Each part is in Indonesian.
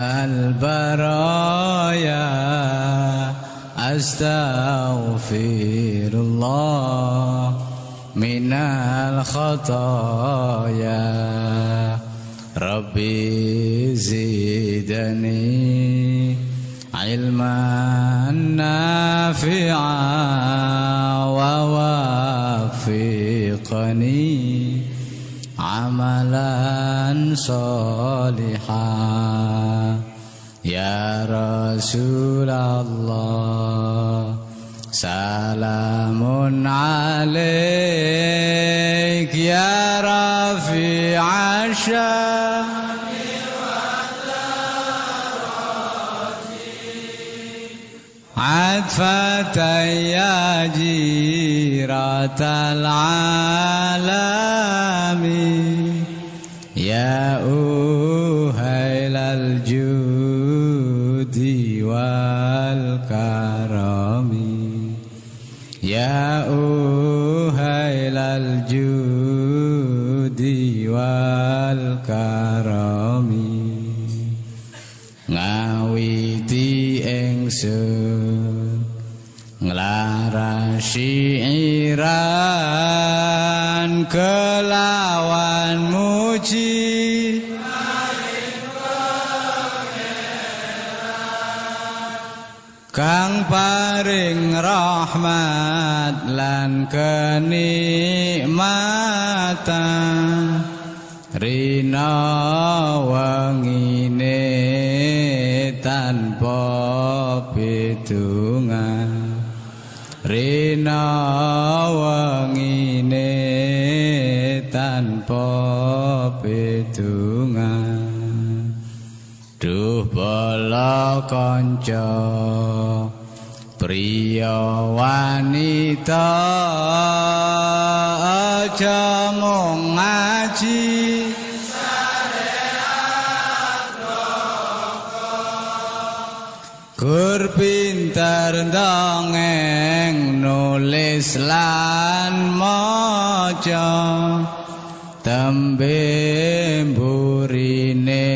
البرايا أستغفر الله من الخطايا ربي زدني علما نافعا ووفقني عملا صالحا يا رسول الله سلام عليك يا رفيع الشان عطفة يا جيرة العالم يا أهيل الجود والكرم يا أهيل الجود والكرم ngawiti ingsun nglarasi syiran kelawan muji kang paring rahmat lan kenikmatan rina wengine tanpa bidungan rina wengine tanpa bidungan duh bala kanca priya wanita aja mung ngaji gur pinter dongeng nulis lan maca tembe mburine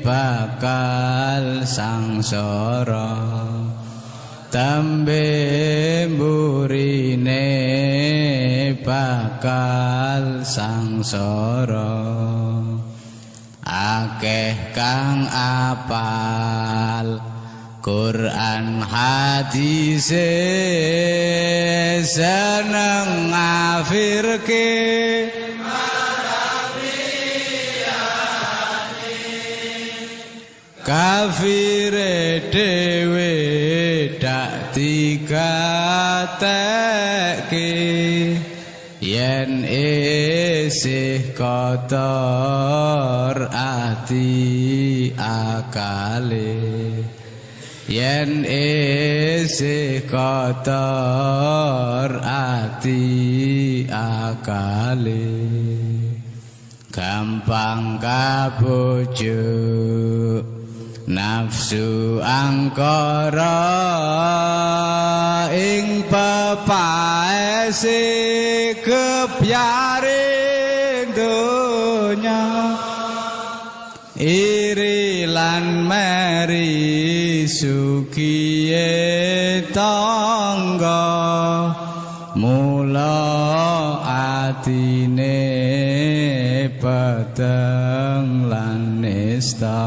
bakal sangsara tembe mburine bakal sangsara akeh kang apal Quran hadise seneng ngafirke kafire dhewe dak dikatekke yen isih kotor ati akale yen isih kotor ati akale gampang kabujuk nafsu angkara ing pepaese kepyaring donya iri lan meri sukiye tangga mula atine peteng lan nista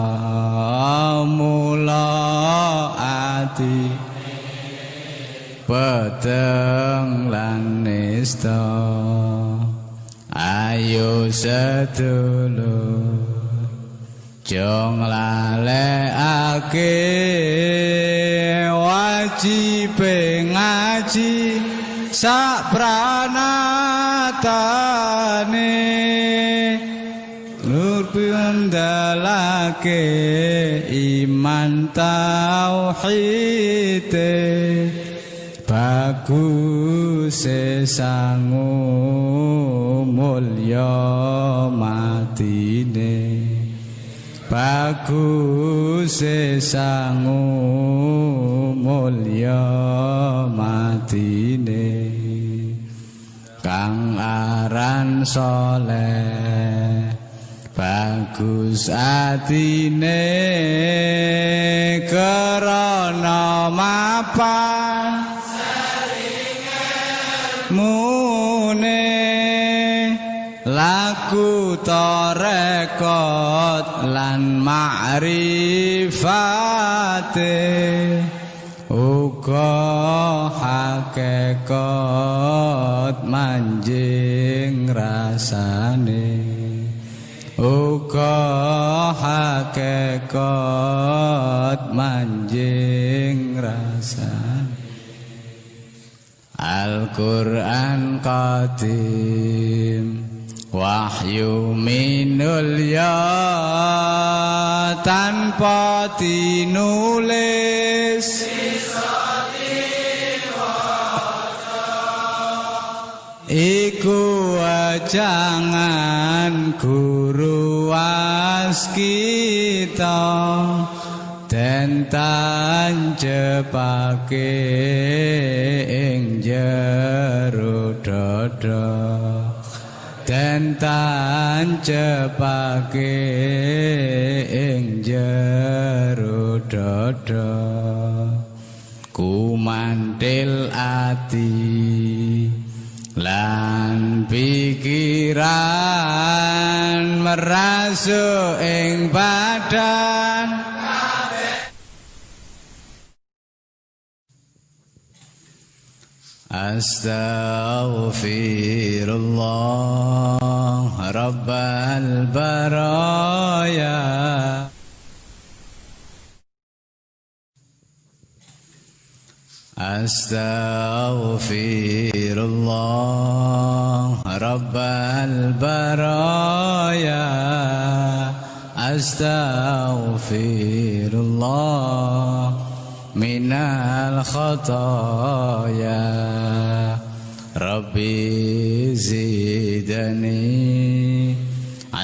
mula ati peteng lan nista ayo sedulur jong lalekake wajib ngaji sak pranatane nur pindalake iman tauhid bagus sangu mulya matine bagus sangu mulya matine kang aran saleh bagus atine krana mapan mune laku tarekot lan ma'rifate uga hakikat manjing rasane uga hakikat manjing rasane Al-Qur'an qadim wahyu minul ya tanpa tinulis iku wajangan guru waskita den tanjepake ing jero dada den tanjepake ing jero dada kumantil ati lan pikiran merasuk ing badan Astaghfirullah Rabbal baraya Astaghfirullah Rabbal baraya Astaghfirullah minal khataya Rabbi zidani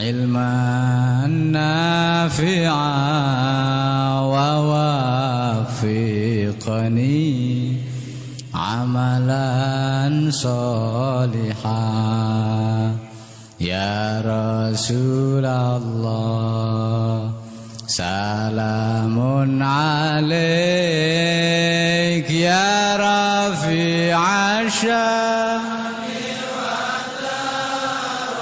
ilman nafi'a wa wafiqani amalan salihah ya Rasulullah salamun alaik ya rafi'a sya'ni wa daraji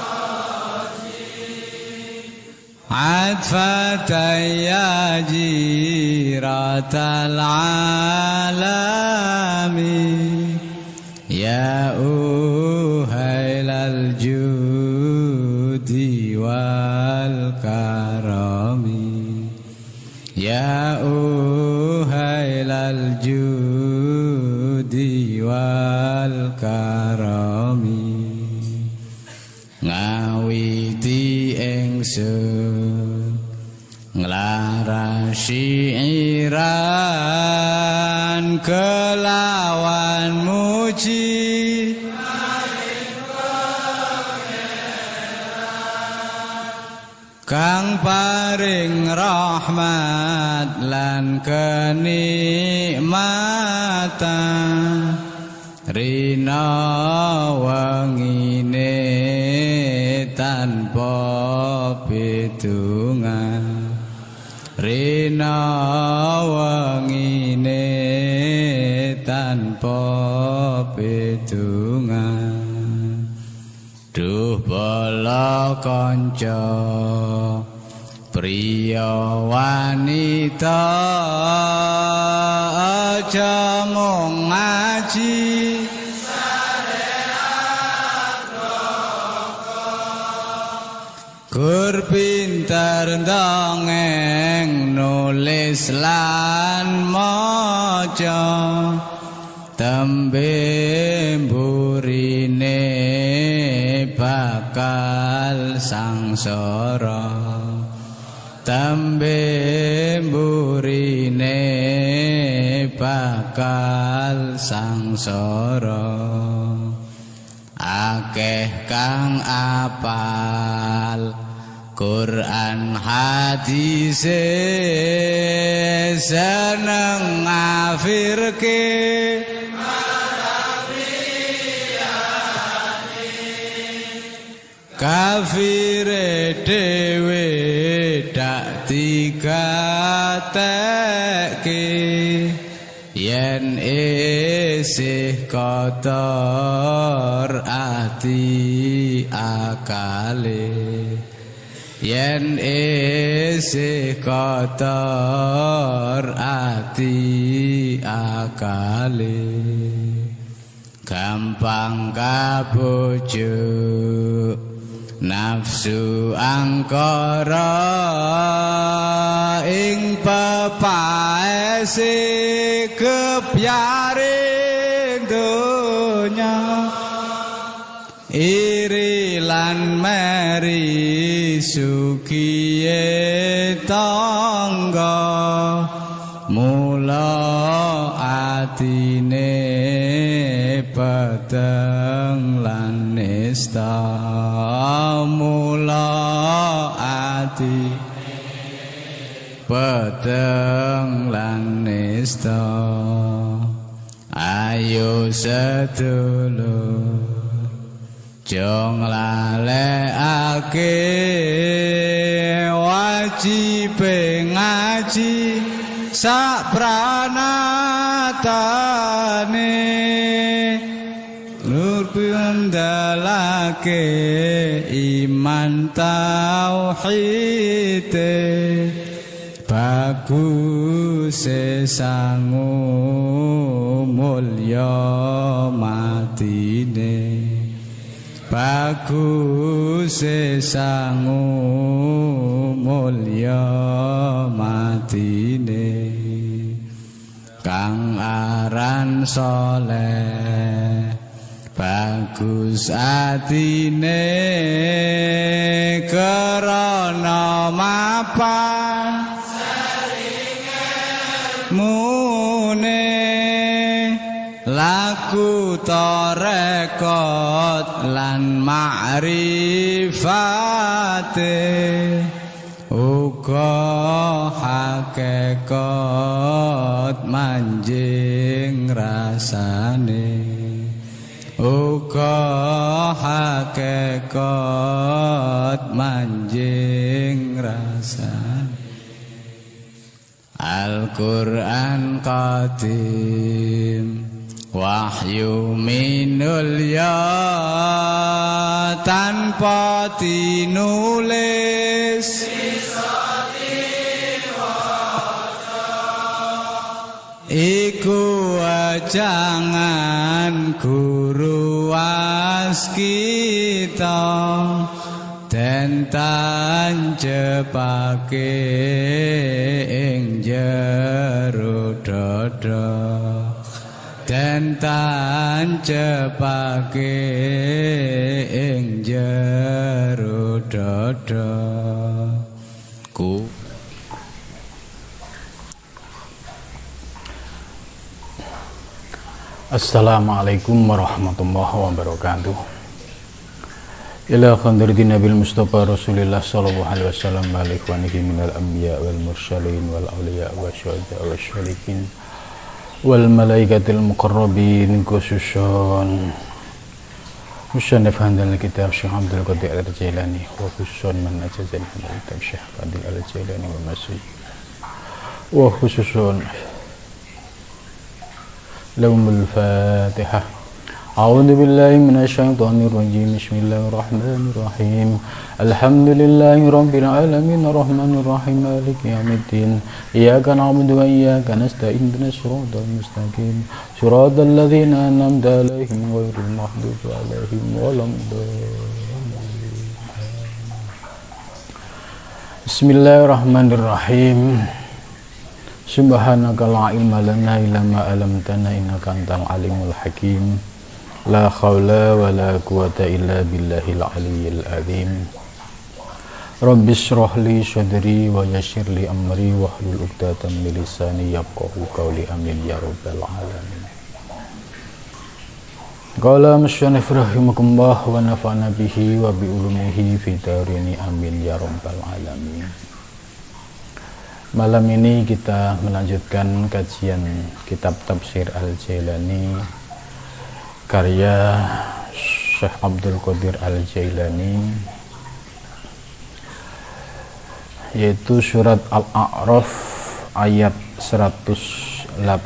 atfatan ya jiratal alami ya uhailal judi wal karami ya uhailal judi wal karami ngawiti ingsun nglarasi iran kelawan muji kang paring rahmat lan kenikmatan rina wangine tanpa pitungan rina wangine tanpa pitungan duh bala kanca priya wanita aja mung ngaji gur pinter ndongeng nulis lan maca tembe mburine bakal sangsara tembe mburine bakal sangsara akeh kang apal Quran hadis seneng ngafirke kafire dewe ngateki yen isih kotor ati akale yen isih kotor ati akale gampang kabujuk nafsu angkara ing pepaese kebyaring donya iri lan meri sukiye tangga mula atine peteng lan nista mula ati peteng lan nista ayo sedulur jong lalekake wajib ngaji sak pranatane nur pindalake iman tauhid bagus sangu mulya matine bagus sangu mulya matine kang aran saleh bagus atine karana mapan mune laku tarekat lan ma'rifate uga hakikat manjing rasane uga hakikat manjing rasane Al-Qur'an qadim wahyu minul ya tanpa tinulis iku ajangan guru waskita den tanjepake ing jero dada den tanjepake ing jero dada ku Assalamualaikum warahmatullahi wabarakatuh. Ila khandirdi Nabil Mustafa Rasulillah sallallahu alaihi wasallam wa alihi minal anbiya wal mursalin wal awliya wa syuhada wa syalihin wal malaikatil muqarrabin khususan Musannaf handal kitab Syekh Abdul Qadir Al-Jailani wa khususan man ajazan handal kitab Syekh Qadir Al-Jailani wa masih wa khususan لهم الفاتحة أعوذ بالله من الشيطان الرجيم بسم الله الرحمن الرحيم الحمد لله رب العالمين الرحمن الرحيم مالك يوم الدين إياك نعبد وإياك نستعين اهدنا الصراط المستقيم صراط الذين أنعمت عليهم غير المغضوب عليهم ولا الضالين بسم الله الرحمن الرحيم Subhanaka la ilma lana illa ma 'allamtana innaka antal alimul hakim. La haula wa la quwata illa billahil aliyyil azim. Rabbi shrah li sadri wa yassir li amri wahlul 'uqdatam min lisani yafqahu qawli amin ya rabbal alamin. Qala musannif rahimakumullah wa nafa'na bihi wa bi ulumihi fi darini amin ya rabbal alamin. Malam ini kita melanjutkan kajian kitab Tafsir Al-Jailani karya Syekh Abdul Qadir Al-Jailani, yaitu surat Al-A'raf ayat 181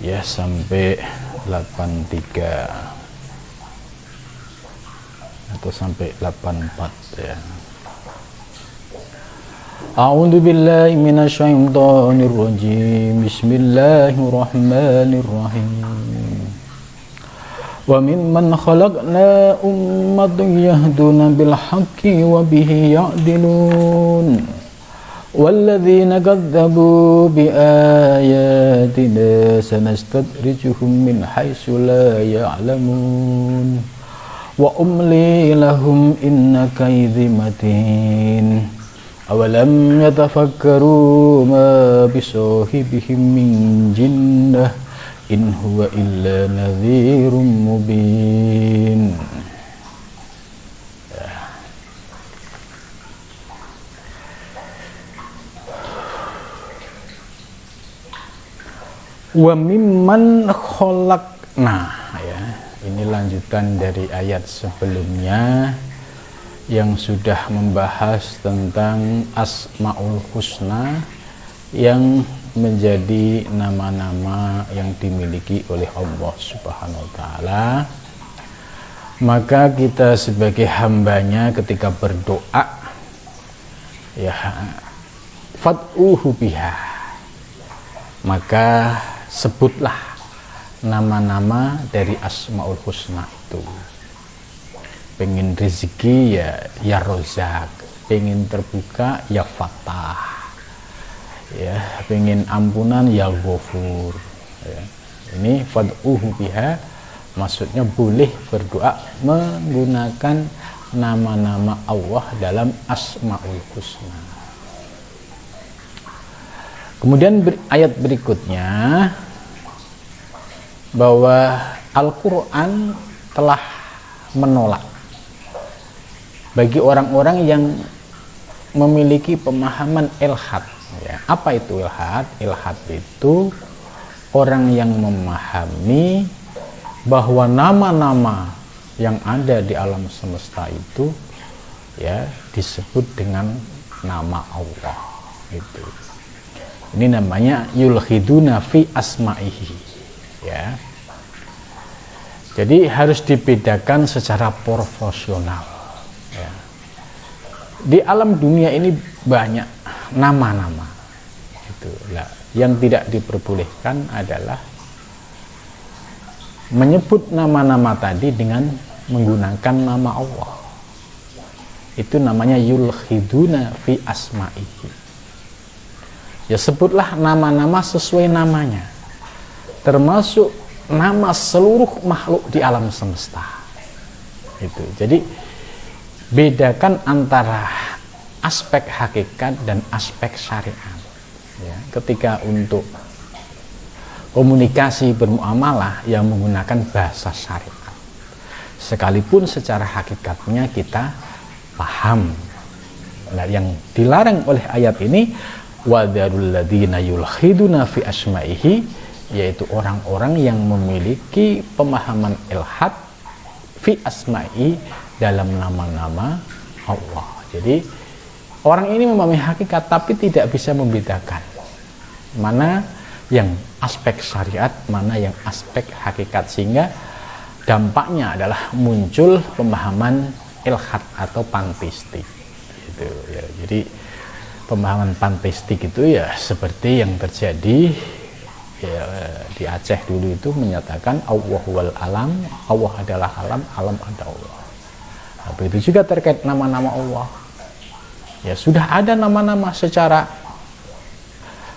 ya sampai 83 atau sampai 84 ya. A'udzu billahi minasyaitonir rajim. Bismillahirrahmanirrahim. Wa mimman khalaqna ummatan yahduna bil haqqi wa bihi ya'dilun. Walladzina kadzdzabu bi ayatina sanastadrijuhum min haitsu la ya'lamun. Wa umli lahum inna kaydhi matin. Awalam yatafakkaru ma bisahibihim min jinnah in huwa illa nadhirum mubin. Wa mimman khalaqna ya. Ini lanjutan dari ayat sebelumnya yang sudah membahas tentang Asmaul Husna yang menjadi nama-nama yang dimiliki oleh Allah Subhanahu wa taala. Maka kita sebagai hambanya ketika berdoa ya fad'uhu biha, maka sebutlah nama-nama dari Asmaul Husna itu. Pengen rezeki ya Rozak, pengen terbuka ya Fatah, ya pengen ampunan ya Ghafur ya. Ini fad'uhu biha, maksudnya boleh berdoa menggunakan nama-nama Allah dalam Asmaul Husna. Kemudian ayat berikutnya bahwa Al-Quran telah menolak bagi orang-orang yang memiliki pemahaman ilhad ya. Apa itu ilhad? Ilhad itu orang yang memahami bahwa nama-nama yang ada di alam semesta itu ya disebut dengan nama Allah itu. Ini namanya yulhiduna fi asma'ihi ya. Jadi harus dibedakan secara proporsional ya. Di alam dunia ini banyak nama-nama itu. Nah, yang tidak diperbolehkan adalah menyebut nama-nama tadi dengan menggunakan nama Allah. Itu namanya yulhiduna fi asma'ihi. Ya sebutlah nama-nama sesuai namanya, termasuk nama seluruh makhluk di alam semesta itu. Jadi bedakan antara aspek hakikat dan aspek syariat ya. Ketika untuk komunikasi bermuamalah yang menggunakan bahasa syariat, sekalipun secara hakikatnya kita paham. Nah, yang dilarang oleh ayat ini wadarul ladzina yulhiduna fi asma'ihi, yaitu orang-orang yang memiliki pemahaman ilhad fi asma'i dalam nama-nama Allah. Jadi orang ini memahami hakikat tapi tidak bisa membedakan mana yang aspek syariat, mana yang aspek hakikat, sehingga dampaknya adalah muncul pemahaman ilhad atau panteistik gitu ya. Jadi pemahaman panteistik itu ya seperti yang terjadi ya, di Aceh dulu itu menyatakan Allah wal alam, Allah adalah alam, alam ada Allah. Nah, begitu juga terkait nama-nama Allah. Ya sudah ada nama-nama secara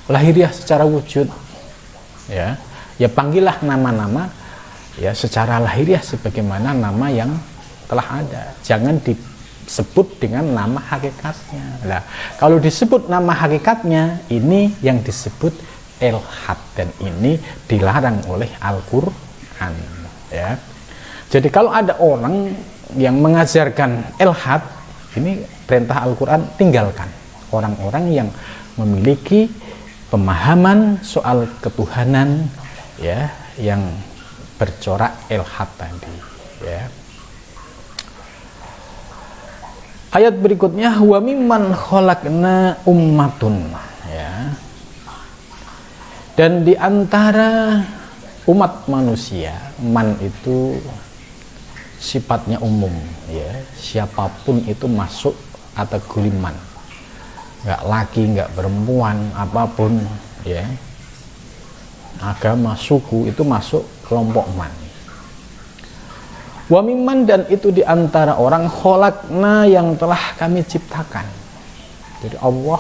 lahiriah, secara wujud. Ya, ya panggillah nama-nama ya secara lahiriah sebagaimana nama yang telah ada. Jangan disebut dengan nama hakikatnya. Nah, kalau disebut nama hakikatnya, ini yang disebut ilhad, dan ini dilarang oleh Al-Quran ya. Jadi kalau ada orang yang mengajarkan ilhad, ini perintah Al-Quran tinggalkan. Orang-orang yang memiliki pemahaman soal ketuhanan ya yang bercorak ilhad tadi ya. Ayat berikutnya, wa mimman khalaqna ummatun, ya. Dan di antara umat manusia, man itu sifatnya umum, ya. Siapapun itu masuk kategori man. Enggak laki, enggak perempuan, apapun, ya. Agama, suku itu masuk kelompok man. Wa mimman, dan itu di antara orang khalaqna yang telah kami ciptakan. Jadi Allah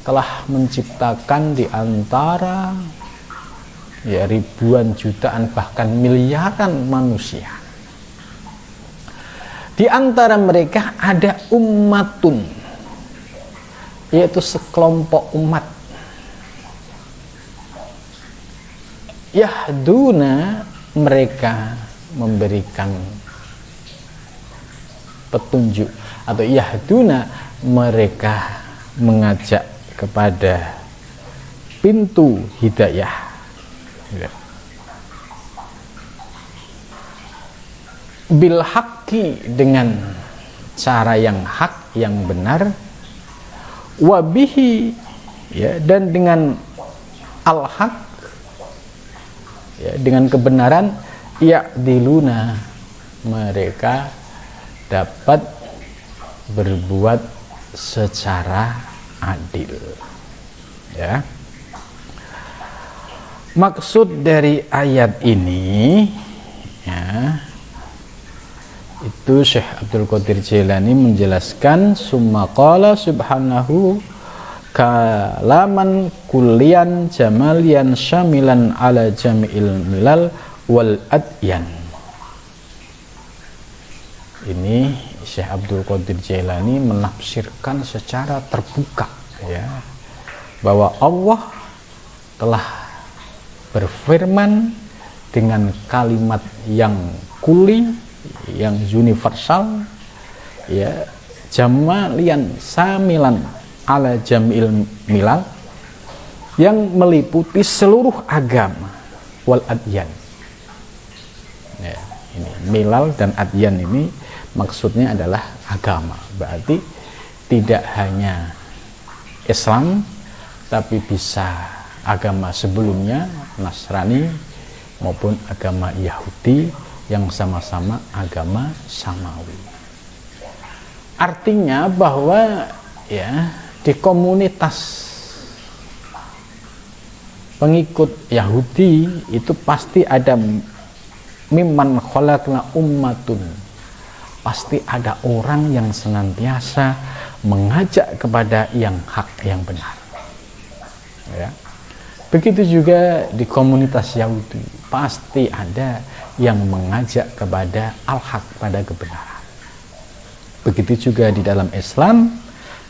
telah menciptakan di antara ya ribuan jutaan bahkan miliaran manusia. Di antara mereka ada ummatun, yaitu sekelompok umat. Yahduna, mereka memberikan petunjuk, atau yahduna, mereka mengajak kepada pintu hidayah, bil haqqi, dengan cara yang hak, yang benar, wabihi, ya, dan dengan al-haq, ya, dengan kebenaran, ya'diluna, mereka dapat berbuat secara adil, ya. Maksud dari ayat ini, ya, itu Syekh Abdul Qadir Jailani menjelaskan, summa qala subhanahu kalaman kullian jamalian syamilan ala jami'il milal wal adyan. Ini Syekh Abdul Qadir Jailani menafsirkan secara terbuka, ya, bahwa Allah telah berfirman dengan kalimat yang kuli, yang universal, ya, jamalian samilan ala jamil milal, yang meliputi seluruh agama, wal adyan. Ya, ini milal dan adyan ini maksudnya adalah agama, berarti tidak hanya Islam, tapi bisa agama sebelumnya, Nasrani maupun agama Yahudi, yang sama-sama agama samawi. Artinya bahwa, ya, di komunitas pengikut Yahudi itu pasti ada mimman khalaqna ummatun, pasti ada orang yang senantiasa mengajak kepada yang hak, yang benar, ya. Begitu juga di komunitas Yahudi pasti ada yang mengajak kepada al-haq, pada kebenaran. Begitu juga di dalam Islam,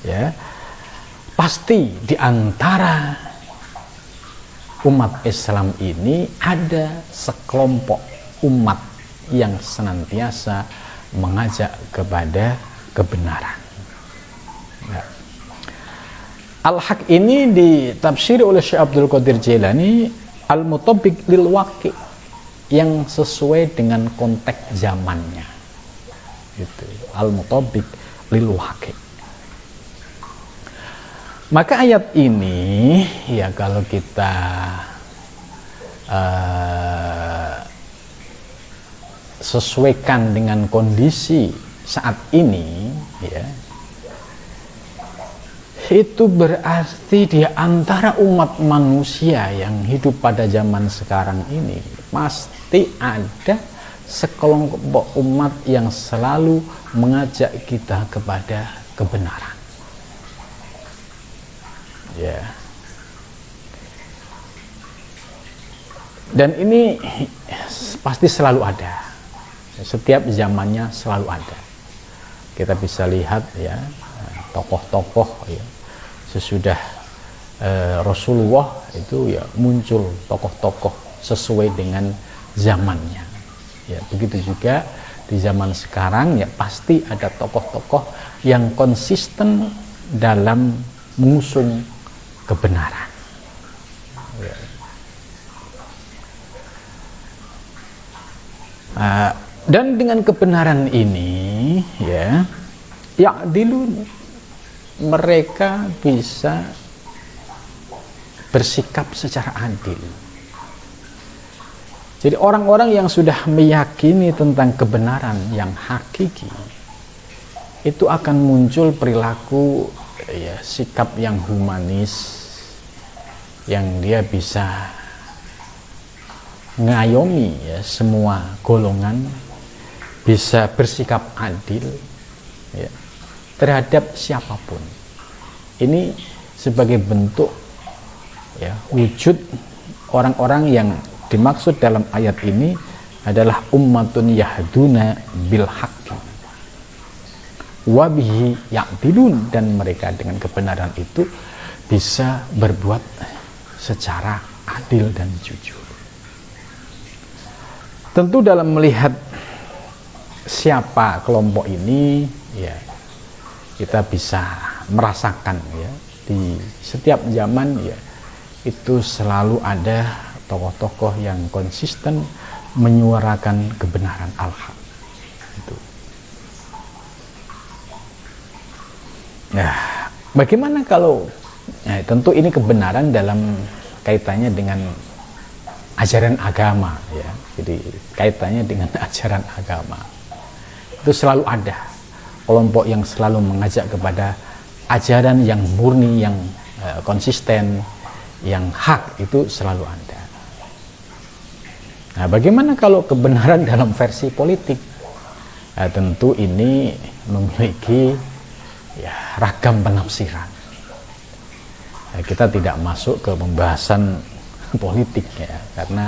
ya, pasti di antara umat Islam ini ada sekelompok umat yang senantiasa mengajak kepada kebenaran. Ya. Al-haq ini ditafsir oleh Syekh Abdul Qadir Jailani al-mutabiq lil waqi', yang sesuai dengan konteks zamannya. Gitu. Al-mutabiq lil waqi'. Maka ayat ini, ya, kalau kita sesuaikan dengan kondisi saat ini, ya, itu berarti di antara umat manusia yang hidup pada zaman sekarang ini pasti ada sekelompok umat yang selalu mengajak kita kepada kebenaran, ya. Dan ini pasti selalu ada, setiap zamannya selalu ada. Kita bisa lihat, ya, tokoh-tokoh, ya, sesudah Rasulullah itu, ya, muncul tokoh-tokoh sesuai dengan zamannya, ya. Begitu juga di zaman sekarang, ya, pasti ada tokoh-tokoh yang konsisten dalam mengusung kebenaran, ya. Dan dengan kebenaran ini, ya, ya'dilun, mereka bisa bersikap secara adil. Jadi orang-orang yang sudah meyakini tentang kebenaran yang hakiki, itu akan muncul perilaku ya, sikap yang humanis, yang dia bisa ngayomi ya, semua golongan, bisa bersikap adil ya, terhadap siapapun. Ini sebagai bentuk ya, wujud orang-orang yang dimaksud dalam ayat ini adalah ummatun yahduna bil haqqi wa bihi ya'dilun, dan mereka dengan kebenaran itu bisa berbuat secara adil dan jujur. Tentu dalam melihat siapa kelompok ini ya, kita bisa merasakan ya, di setiap zaman ya, itu selalu ada tokoh-tokoh yang konsisten menyuarakan kebenaran al-haq. Itu. Nah, bagaimana kalau tentu ini kebenaran dalam kaitannya dengan ajaran agama ya. Jadi kaitannya dengan ajaran agama. Itu selalu ada kelompok yang selalu mengajak kepada ajaran yang murni, yang konsisten, yang hak, itu selalu ada. Nah, bagaimana kalau kebenaran dalam versi politik? Nah, tentu ini memiliki ya, ragam penafsiran. Nah, kita tidak masuk ke pembahasan politik ya, karena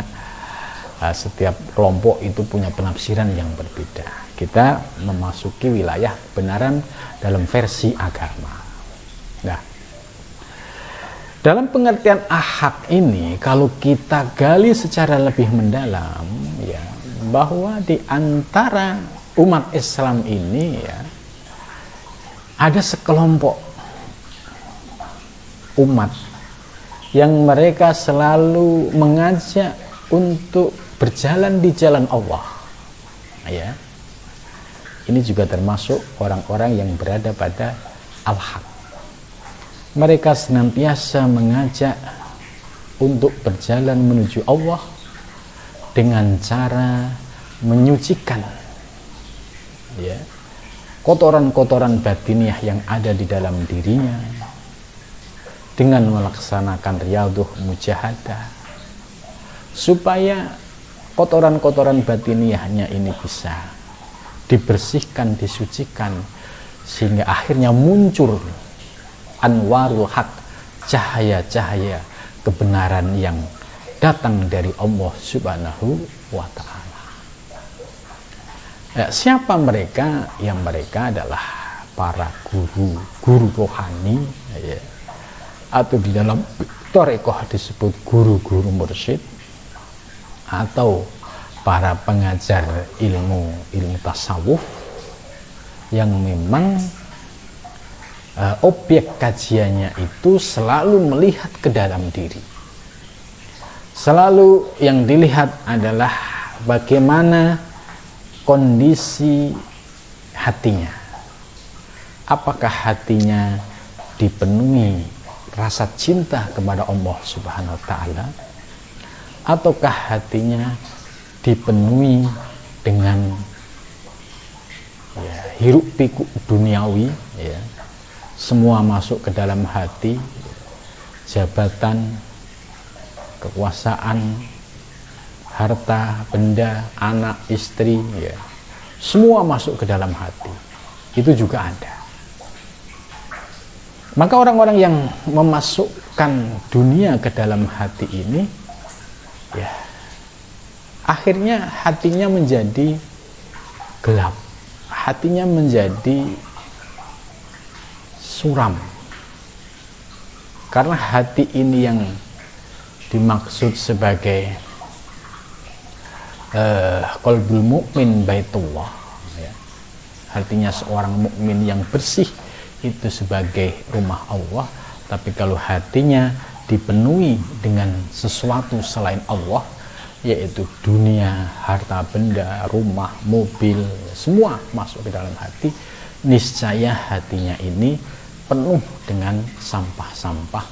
setiap kelompok itu punya penafsiran yang berbeda. Kita memasuki wilayah kebenaran dalam versi agama. Nah, dalam pengertian ahad ini, kalau kita gali secara lebih mendalam ya, bahwa di antara umat Islam ini ya, ada sekelompok umat yang mereka selalu mengajak untuk berjalan di jalan Allah ya. Ini juga termasuk orang-orang yang berada pada al-haq. Mereka senantiasa mengajak untuk berjalan menuju Allah dengan cara menyucikan ya, kotoran-kotoran batiniah yang ada di dalam dirinya dengan melaksanakan riyadhah mujahadah, supaya kotoran-kotoran batiniahnya ini bisa dibersihkan, disucikan, sehingga akhirnya muncul anwarul haq, cahaya-cahaya kebenaran yang datang dari Allah Subhanahu wa Ta'ala. Ya, siapa mereka? Yang mereka adalah para guru rohani ya, atau di dalam thariqah disebut guru-guru mursyid, atau para pengajar ilmu tasawuf yang memang objek kajiannya itu selalu melihat ke dalam diri. Selalu yang dilihat adalah bagaimana kondisi hatinya. Apakah hatinya dipenuhi rasa cinta kepada Allah Subhanahu wa Ta'ala, ataukah hatinya dipenuhi dengan ya, hiruk pikuk duniawi ya. Semua masuk ke dalam hati, jabatan, kekuasaan, harta, benda, anak, istri ya, semua masuk ke dalam hati. Itu juga ada. Maka orang-orang yang memasukkan dunia ke dalam hati ini ya, akhirnya hatinya menjadi gelap, hatinya menjadi suram. Karena hati ini yang dimaksud sebagai qalbul mukmin baitullah ya. Artinya seorang mukmin yang bersih itu sebagai rumah Allah. Tapi kalau hatinya dipenuhi dengan sesuatu selain Allah, yaitu dunia, harta benda, rumah, mobil, semua masuk ke dalam hati, niscaya hatinya ini penuh dengan sampah-sampah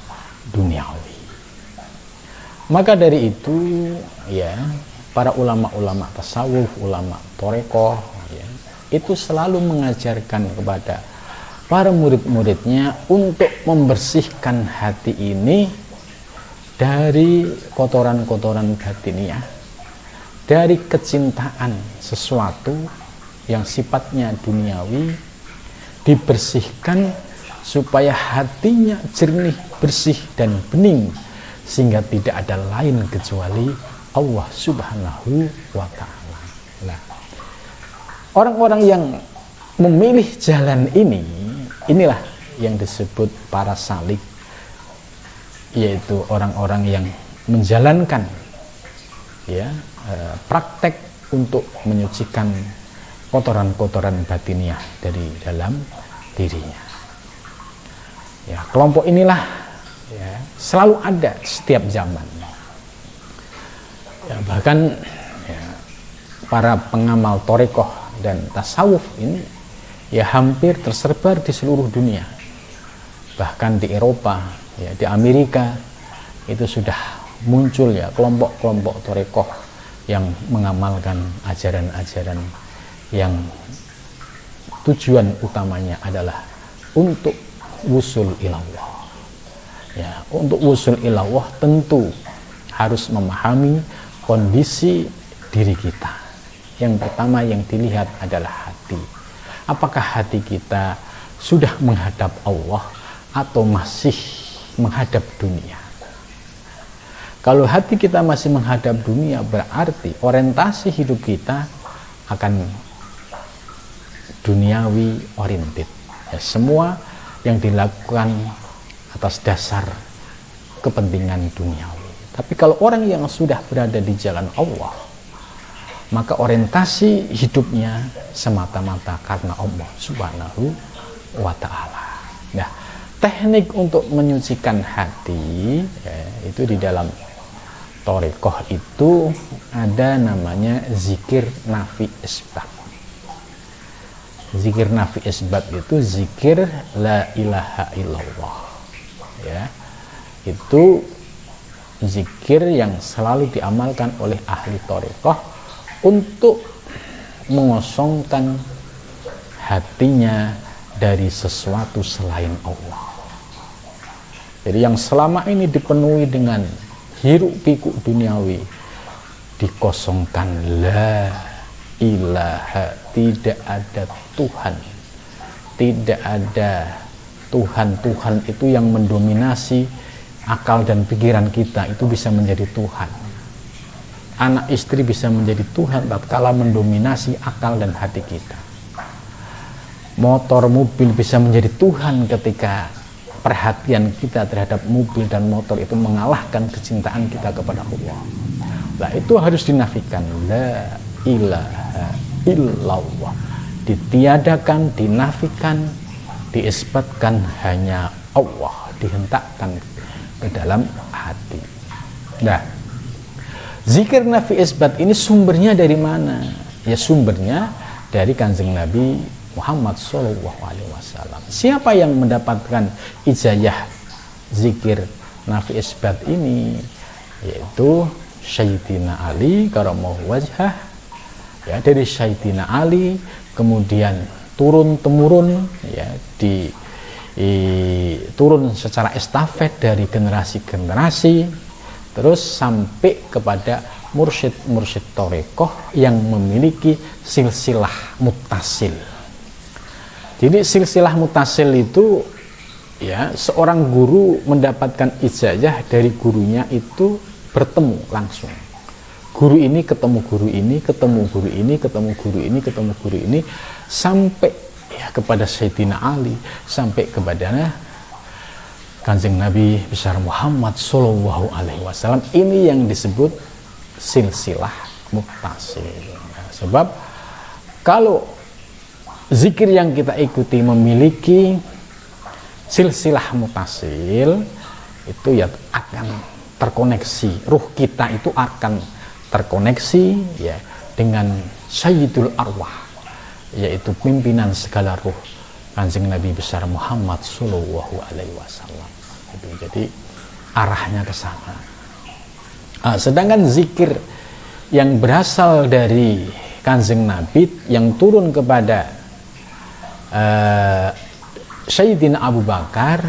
duniawi. Maka dari itu ya, para ulama-ulama tasawuf, ulama torekoh ya, itu selalu mengajarkan kepada para murid-muridnya untuk membersihkan hati ini dari kotoran-kotoran batiniah, dari kecintaan sesuatu yang sifatnya duniawi, dibersihkan supaya hatinya jernih, bersih dan bening, sehingga tidak ada lain kecuali Allah Subhanahu wa ta'ala. Nah, orang-orang yang memilih jalan ini, inilah yang disebut para salik, yaitu orang-orang yang menjalankan ya praktek untuk menyucikan kotoran-kotoran batiniah dari dalam dirinya. Ya, kelompok inilah ya, selalu ada setiap zaman. Ya, bahkan ya, para pengamal torekoh dan tasawuf ini ya hampir tersebar di seluruh dunia. Bahkan di Eropa, ya, di Amerika itu sudah muncul ya kelompok-kelompok torekoh yang mengamalkan ajaran-ajaran yang tujuan utamanya adalah untuk wusul ilallah. Ya, untuk wusul ilallah tentu harus memahami kondisi diri kita. Yang pertama yang dilihat adalah hati. Apakah hati kita sudah menghadap Allah atau masih menghadap dunia? Kalau hati kita masih menghadap dunia, berarti orientasi hidup kita akan duniawi oriented. Ya, semua yang dilakukan atas dasar kepentingan duniawi. Tapi kalau orang yang sudah berada di jalan Allah, maka orientasi hidupnya semata-mata karena Allah Subhanahu wa ta'ala. Nah, teknik untuk menyucikan hati ya, itu di dalam torekoh itu ada namanya zikir nafi isbat. Zikir nafi isbat itu zikir la ilaha illallah ya. Itu zikir yang selalu diamalkan oleh ahli torekoh untuk mengosongkan hatinya dari sesuatu selain Allah. Jadi yang selama ini dipenuhi dengan hiruk pikuk duniawi dikosongkan. La ilaha, tidak ada Tuhan, tidak ada Tuhan itu yang mendominasi akal dan pikiran kita, itu bisa menjadi Tuhan. Anak istri bisa menjadi Tuhan tatkala mendominasi akal dan hati kita. Motor mobil bisa menjadi Tuhan ketika perhatian kita terhadap mobil dan motor itu mengalahkan kecintaan kita kepada Allah. Nah, itu harus dinafikan. La ilaha illallah, ditiadakan, dinafikan, diisbatkan hanya Allah, dihentakkan ke dalam hati. Nah, zikir nafi isbat ini sumbernya dari mana? Ya, sumbernya dari Kanjeng Nabi Muhammad SAW. Siapa yang mendapatkan ijazah zikir nafi isbat ini? Yaitu Sayyidina Ali karamallahu wajhah. Ya, dari Sayyidina Ali kemudian turun temurun ya, turun secara estafet dari generasi ke generasi, terus sampai kepada mursyid torekoh yang memiliki silsilah muttasil. Jadi silsilah muttasil itu ya, seorang guru mendapatkan ijazah dari gurunya itu bertemu langsung. Guru ini ketemu guru ini, ketemu guru ini, ketemu guru ini, ketemu guru ini, sampai ya kepada Sayyidina Ali, sampai kepada Kanjeng Nabi besar Muhammad Sallallahu Alaihi Wasallam. Ini yang disebut silsilah muttasil. Sebab kalau zikir yang kita ikuti memiliki silsilah muttasil, itu ya akan terkoneksi, ruh kita itu akan terkoneksi ya dengan Sayyidul Arwah, yaitu pimpinan segala ruh, Kanjeng Nabi besar Muhammad Shallallahu Alaihi Wasallam. Jadi arahnya ke sana. Sedangkan zikir yang berasal dari Kanjeng Nabi yang turun kepada Sayyidina Abu Bakar,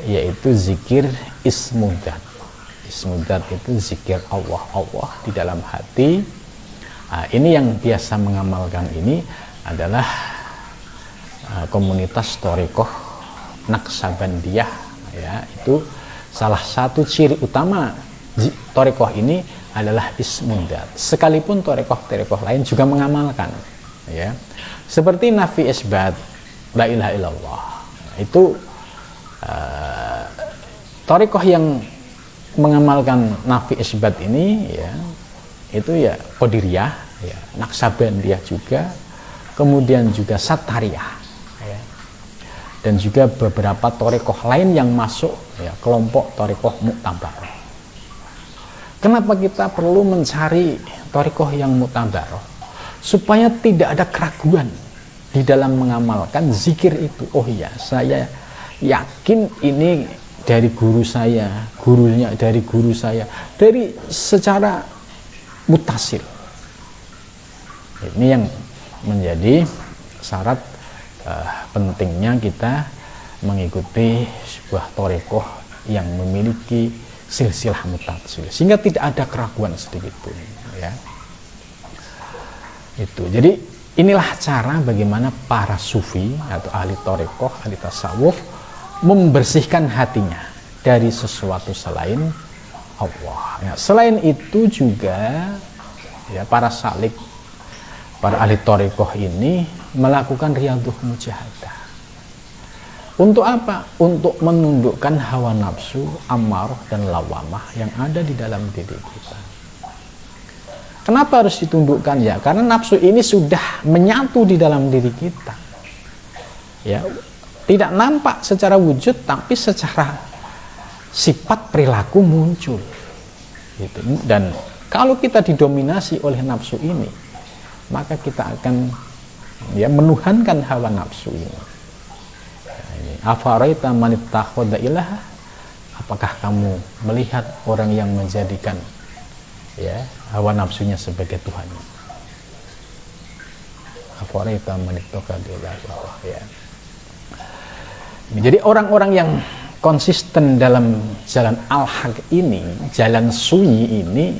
yaitu zikir ismudat. Ismudat itu zikir Allah di dalam hati. Ini yang biasa mengamalkan ini adalah komunitas Thariqah Naqsabandiyah, ya. Itu salah satu ciri utama Thariqah ini adalah ismudat. Sekalipun Thariqah lain juga mengamalkan, ya. Seperti nafi isbat la ilaha illallah. Itu Thariqah yang mengamalkan nafi isbat ini, ya, itu ya Qadiriyah, ya, Naqsabandiyah juga, kemudian juga Satariyah, ya, dan juga beberapa thariqah lain yang masuk, ya, kelompok thariqah Mu'tabarah. Kenapa kita perlu mencari thariqah yang Mu'tabarah? Supaya tidak ada keraguan di dalam mengamalkan zikir itu. Oh iya, saya yakin ini dari guru saya, gurunya dari guru saya, dari secara mutasil. Ini yang menjadi syarat pentingnya kita mengikuti sebuah thariqah yang memiliki silsilah mutasil, sehingga tidak ada keraguan sedikit pun, ya. Itu. Jadi inilah cara bagaimana para sufi atau ahli thariqah, ahli tasawuf membersihkan hatinya dari sesuatu selain Allah. Ya, selain itu juga, ya, para salik, para ahli thariqah ini melakukan riyadhah mujahadah. Untuk apa? Untuk menundukkan hawa nafsu, ammarah dan lawamah yang ada di dalam diri kita. Kenapa harus ditundukkan? Ya, karena nafsu ini sudah menyatu di dalam diri kita. Ya, tidak nampak secara wujud, tapi secara sifat perilaku muncul. Gitu. Dan kalau kita didominasi oleh nafsu ini, maka kita akan, ya, menuhankan hawa nafsu ini. Afaraita man ittakhadha ilaha, apakah kamu melihat orang yang menjadikan, ya, hawa nafsunya sebagai Tuhannya? Afaraita man ittakhadha ilaha, ya. Jadi orang-orang yang konsisten dalam jalan al-haq ini, jalan sunyi ini,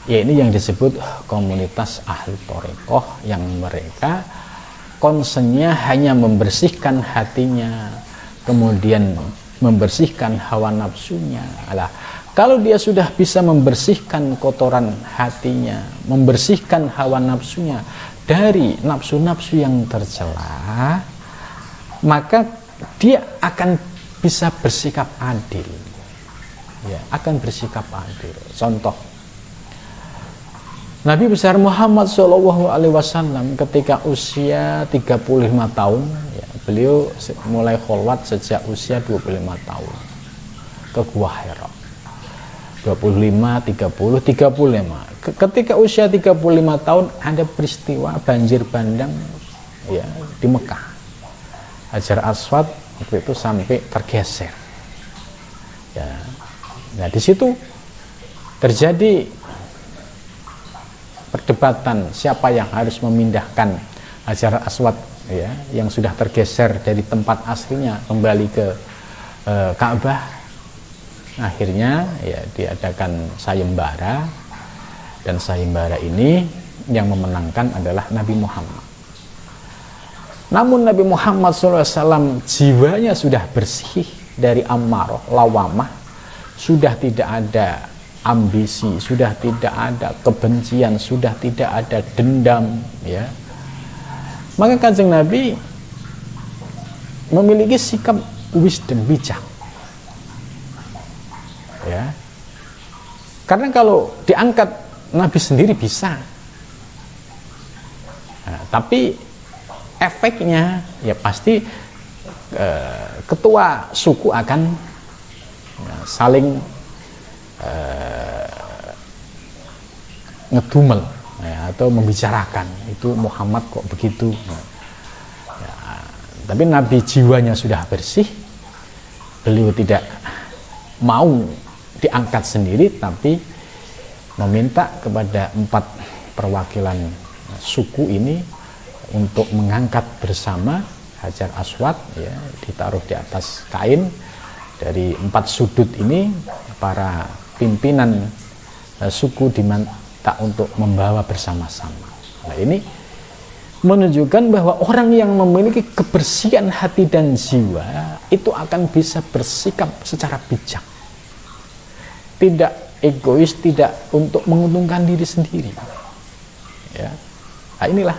ya, ini yang disebut komunitas ahli thariqah, yang mereka konsennya hanya membersihkan hatinya, kemudian membersihkan hawa nafsunya. Alah, kalau dia sudah bisa membersihkan kotoran hatinya, membersihkan hawa nafsunya dari nafsu-nafsu yang tercela, maka dia akan bisa bersikap adil, ya, akan bersikap adil. Contoh, Nabi besar Muhammad Shallallahu Alaihi Wasallam ketika usia 35 tahun, ya, beliau mulai kholwat sejak usia 25 tahun ke Gua Hira. 25, 30, 35. Ketika usia 35 tahun ada peristiwa banjir bandang, ya, di Mekah. Hajar Aswad waktu itu sampai tergeser, ya. Nah, di situ terjadi perdebatan siapa yang harus memindahkan Hajar Aswad, ya, yang sudah tergeser dari tempat aslinya kembali ke Ka'bah. Akhirnya, ya, diadakan sayembara, dan sayembara ini yang memenangkan adalah Nabi Muhammad. Namun Nabi Muhammad SAW jiwanya sudah bersih dari ammarah, lawamah, sudah tidak ada ambisi, sudah tidak ada kebencian, sudah tidak ada dendam, ya. Maka Kanjeng Nabi memiliki sikap wisdom, bijak, ya. Karena kalau diangkat Nabi sendiri bisa, nah, tapi efeknya, ya, pasti ketua suku akan, ya, saling ngedumel, ya, atau membicarakan itu Muhammad kok begitu, ya, Tapi Nabi jiwanya sudah bersih, beliau tidak mau diangkat sendiri, tapi meminta kepada 4 perwakilan suku ini untuk mengangkat bersama Hajar Aswad, ya, ditaruh di atas kain. Dari 4 sudut ini para pimpinan suku diminta untuk membawa bersama-sama. Nah, ini menunjukkan bahwa orang yang memiliki kebersihan hati dan jiwa itu akan bisa bersikap secara bijak, tidak egois, tidak untuk menguntungkan diri sendiri, ya. Nah, inilah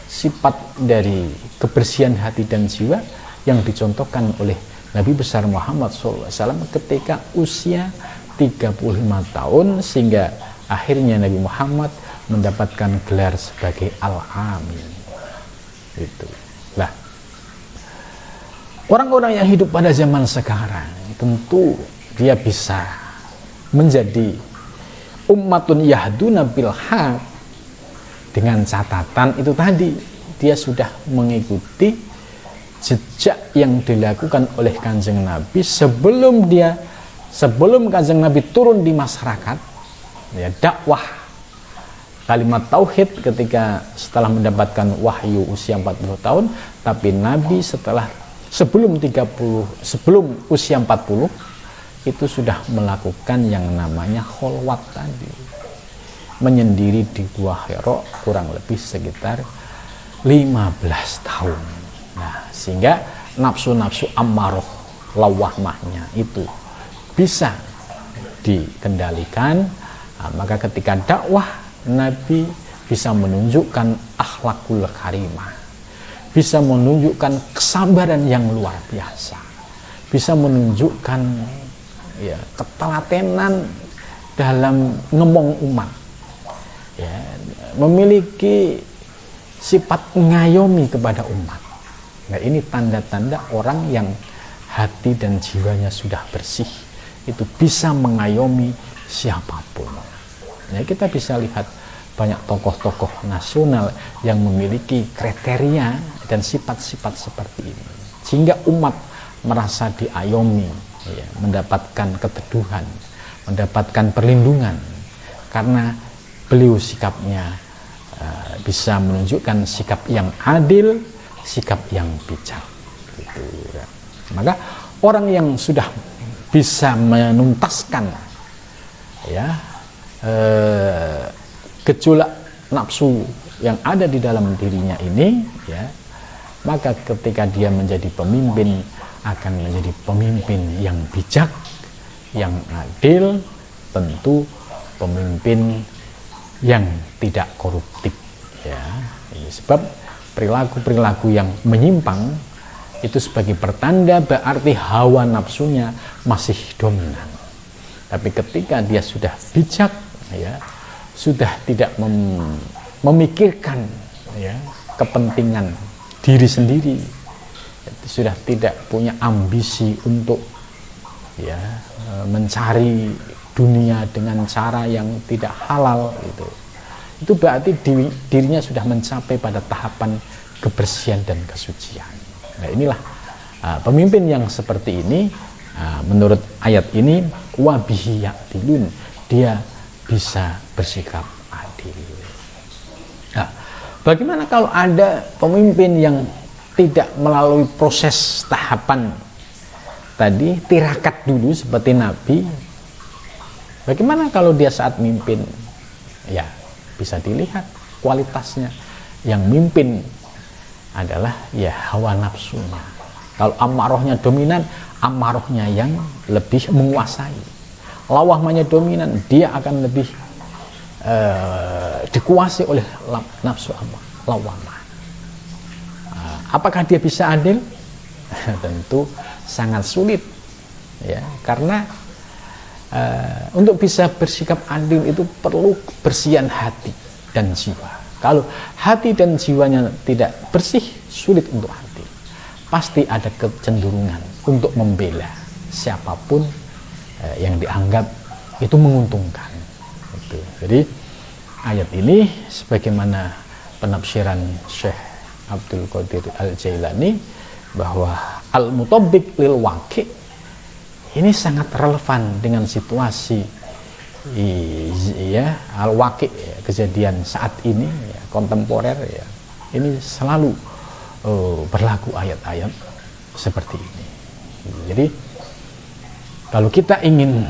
sifat dari kebersihan hati dan jiwa yang dicontohkan oleh Nabi besar Muhammad SAW ketika usia 35 tahun, sehingga akhirnya Nabi Muhammad mendapatkan gelar sebagai Al-Amin. Itu. Nah, orang-orang yang hidup pada zaman sekarang tentu dia bisa menjadi ummatun yahduna bil haq dengan catatan itu tadi, dia sudah mengikuti jejak yang dilakukan oleh Kanjeng Nabi sebelum Kanjeng Nabi turun di masyarakat, ya, dakwah kalimat tauhid ketika setelah mendapatkan wahyu usia 40 tahun, tapi Nabi sebelum usia 40 itu sudah melakukan yang namanya kholwat tadi, menyendiri di Gua Hira kurang lebih sekitar 15 tahun. Nah, sehingga nafsu-nafsu ammaroh lawamahnya itu bisa dikendalikan. Nah, maka ketika dakwah, Nabi bisa menunjukkan akhlakul karimah, bisa menunjukkan kesabaran yang luar biasa, bisa menunjukkan, ya, ketelatenan dalam ngomong umat, ya, memiliki sifat ngayomi kepada umat. Nah, ini tanda-tanda orang yang hati dan jiwanya sudah bersih, itu bisa mengayomi siapapun. Ya, kita bisa lihat banyak tokoh-tokoh nasional yang memiliki kriteria dan sifat-sifat seperti ini, sehingga umat merasa diayomi, ya, mendapatkan keteduhan, mendapatkan perlindungan, karena beliau sikapnya bisa menunjukkan sikap yang adil, sikap yang bijak, gitu, ya. Maka orang yang sudah bisa menuntaskan, ya, gejolak nafsu yang ada di dalam dirinya ini, ya, maka ketika dia menjadi pemimpin akan menjadi pemimpin yang bijak, yang adil, tentu pemimpin yang tidak koruptif, ya. Ini sebab perilaku-perilaku yang menyimpang itu sebagai pertanda berarti hawa nafsunya masih dominan. Tapi ketika dia sudah bijak, ya, sudah tidak memikirkan, ya, kepentingan diri sendiri, sudah tidak punya ambisi untuk, ya, mencari dunia dengan cara yang tidak halal, itu berarti dirinya sudah mencapai pada tahapan kebersihan dan kesucian. Nah, inilah pemimpin yang seperti ini, menurut ayat ini, wabihi ya'dilun, dia bisa bersikap adil. Nah, bagaimana kalau ada pemimpin yang tidak melalui proses tahapan tadi, tirakat dulu seperti Nabi? Bagaimana kalau dia saat mimpin? Ya, bisa dilihat kualitasnya. Yang mimpin adalah, ya, hawa nafsunya. Kalau amarohnya dominan, amarohnya yang lebih menguasai. Lawamahnya dominan, dia akan lebih dikuasai oleh nafsu lawamah. Apakah dia bisa adil? Tentu sangat sulit, ya, karena untuk bisa bersikap adil itu perlu kebersihan hati dan jiwa. Kalau hati dan jiwanya tidak bersih, sulit untuk adil. Pasti ada kecenderungan untuk membela siapapun yang dianggap itu menguntungkan. Jadi ayat ini sebagaimana penafsiran Syekh Abdul Qadir Al-Jailani bahwa al-mutabbiq lil waqi' ini sangat relevan dengan situasi ya al-waqi' ya, kejadian saat ini ya, kontemporer ya. Ini selalu berlaku ayat-ayat seperti ini. Jadi kalau kita ingin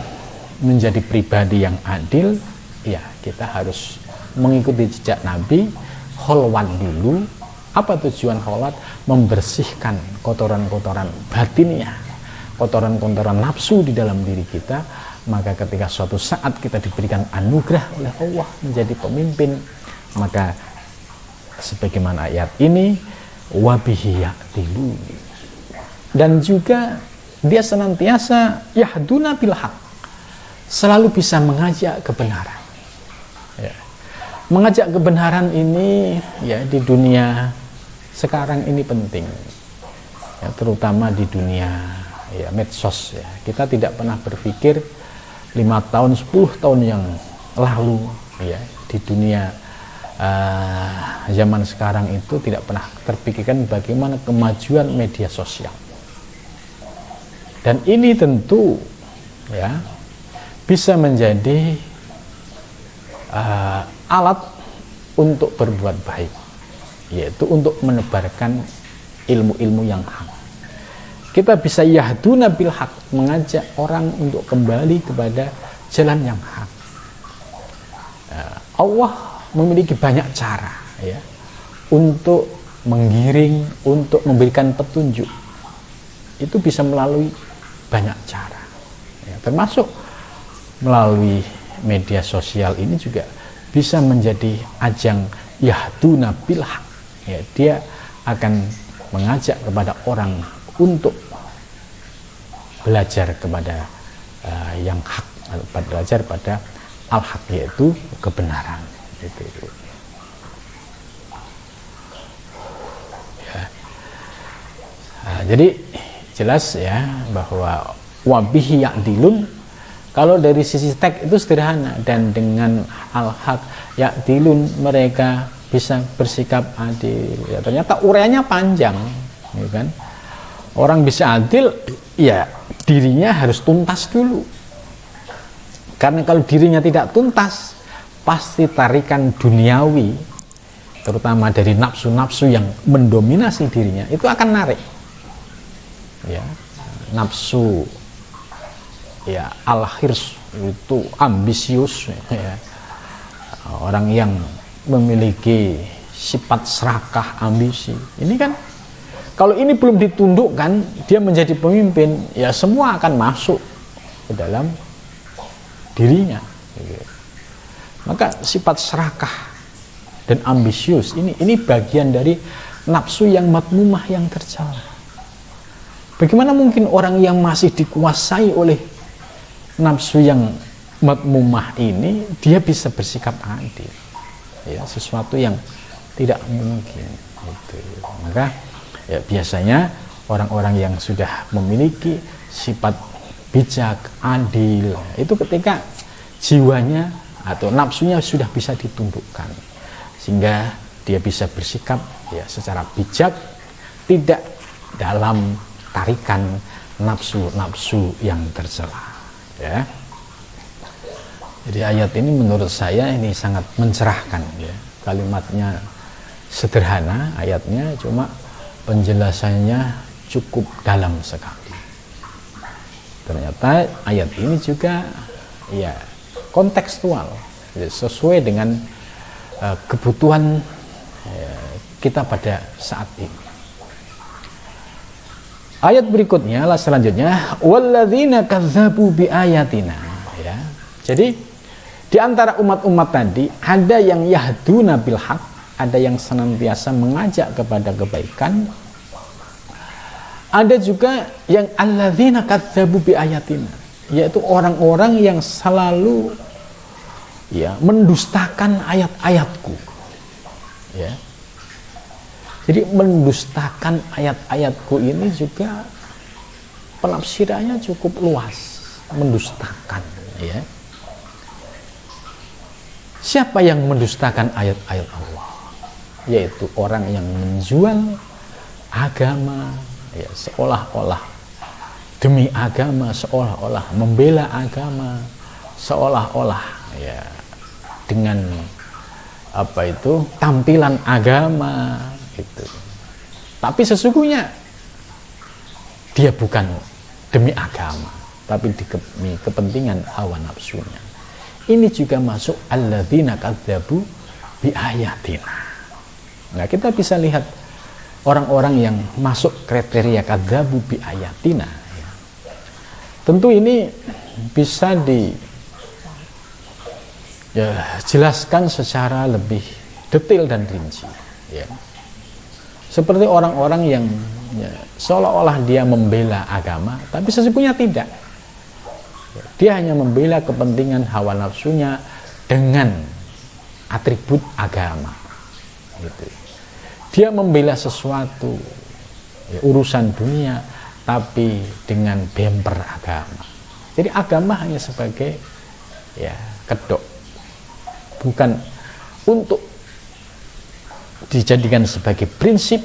menjadi pribadi yang adil, ya kita harus mengikuti jejak Nabi, kholwat dulu. Apa tujuan kholwat? Membersihkan kotoran-kotoran batinnya, kotoran-kotoran nafsu di dalam diri kita. Maka ketika suatu saat kita diberikan anugerah oleh Allah menjadi pemimpin, maka sebagaimana ayat ini, wabihi ya'dilun, dan juga dia senantiasa yahduna bil haq, selalu bisa mengajak kebenaran ya. Mengajak kebenaran ini ya di dunia sekarang ini penting ya, terutama di dunia ya medsos ya. Kita tidak pernah berpikir 5 tahun 10 tahun yang lalu ya di dunia zaman sekarang itu tidak pernah terpikirkan bagaimana kemajuan media sosial. Dan ini tentu ya bisa menjadi alat untuk berbuat baik, yaitu untuk menebarkan ilmu-ilmu yang hak. Kita bisa yahduna bil haq, mengajak orang untuk kembali kepada jalan yang hak. Allah memiliki banyak cara ya untuk menggiring, untuk memberikan petunjuk. Itu bisa melalui banyak cara ya, termasuk melalui media sosial ini juga bisa menjadi ajang yahduna bil haq ya, dia akan mengajak kepada orang untuk belajar kepada yang hak, belajar pada al-haq, yaitu kebenaran itu ya. Jadi jelas ya bahwa wabihi ya'dilun, kalau dari sisi teks itu sederhana, dan dengan al-haq ya'dilun mereka bisa bersikap adil ya. Ternyata uraiannya panjang ya kan. Orang bisa adil ya dirinya harus tuntas dulu, karena kalau dirinya tidak tuntas pasti tarikan duniawi terutama dari nafsu-nafsu yang mendominasi dirinya itu akan narik ya. Nafsu ya al-hirs itu ambisius ya. Orang yang memiliki sifat serakah, ambisi, ini kan kalau ini belum ditundukkan, dia menjadi pemimpin ya semua akan masuk ke dalam dirinya. Maka sifat serakah dan ambisius ini bagian dari nafsu yang madmumah, yang tercela. Bagaimana mungkin orang yang masih dikuasai oleh nafsu yang madmumah ini dia bisa bersikap adil ya, sesuatu yang tidak mungkin gitu. Maka ya biasanya orang-orang yang sudah memiliki sifat bijak, adil, itu ketika jiwanya atau nafsunya sudah bisa ditundukkan sehingga dia bisa bersikap ya secara bijak, tidak dalam tarikan nafsu-nafsu yang tercela ya. Jadi ayat ini menurut saya ini sangat mencerahkan ya. Kalimatnya sederhana ayatnya, cuma penjelasannya cukup dalam sekali. Ternyata ayat ini juga ya kontekstual ya, sesuai dengan kebutuhan kita pada saat ini. Ayat berikutnya lah selanjutnya, walladzina kadzdzabu biayatina ya. Jadi di antara umat-umat tadi ada yang yahduna bil haq, ada yang senantiasa mengajak kepada kebaikan. Ada juga yang alladzina kadzdzabu biayatina, yaitu orang-orang yang selalu ya mendustakan ayat-ayatku. Ya. Jadi mendustakan ayat-ayatku ini juga penafsirannya cukup luas, mendustakan ya. Siapa yang mendustakan ayat-ayat Allah? Yaitu orang yang menjual agama ya, seolah-olah demi agama, seolah-olah membela agama, seolah-olah ya dengan apa itu tampilan agama itu. Tapi sesungguhnya dia bukan demi agama, tapi demi kepentingan hawa nafsunya. Ini juga masuk alladzina kadzabu bi ayatina. Nah, kita bisa lihat orang-orang yang masuk kriteria kadzabu bi ayatina. Tentu ini bisa dijelaskan secara lebih detail dan rinci. Ya. Seperti orang-orang yang seolah-olah dia membela agama, tapi sesungguhnya tidak. Dia hanya membela kepentingan hawa nafsunya dengan atribut agama. Gitu. Dia membela sesuatu urusan dunia, tapi dengan bemper agama. Jadi agama hanya sebagai kedok, bukan untuk dijadikan sebagai prinsip,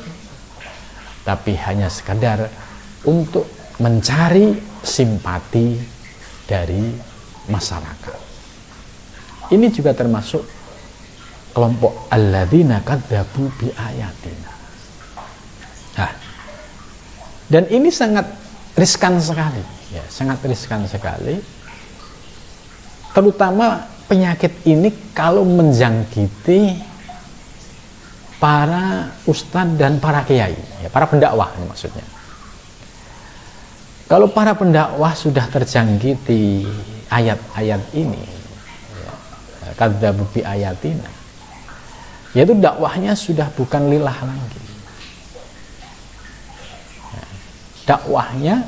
tapi hanya sekadar untuk mencari simpati dari masyarakat. Ini juga termasuk kelompok alladzina kadzabu bi ayatina. Nah, dan ini sangat riskan sekali, ya, sangat riskan sekali. Terutama penyakit ini kalau menjangkiti para ustadz dan para kiai, ya, para pendakwah maksudnya. Kalau para pendakwah sudah terjangkiti ayat-ayat ini, ya, kadzabu bi ayatina, yaitu dakwahnya sudah bukan lillah lagi. Ya, dakwahnya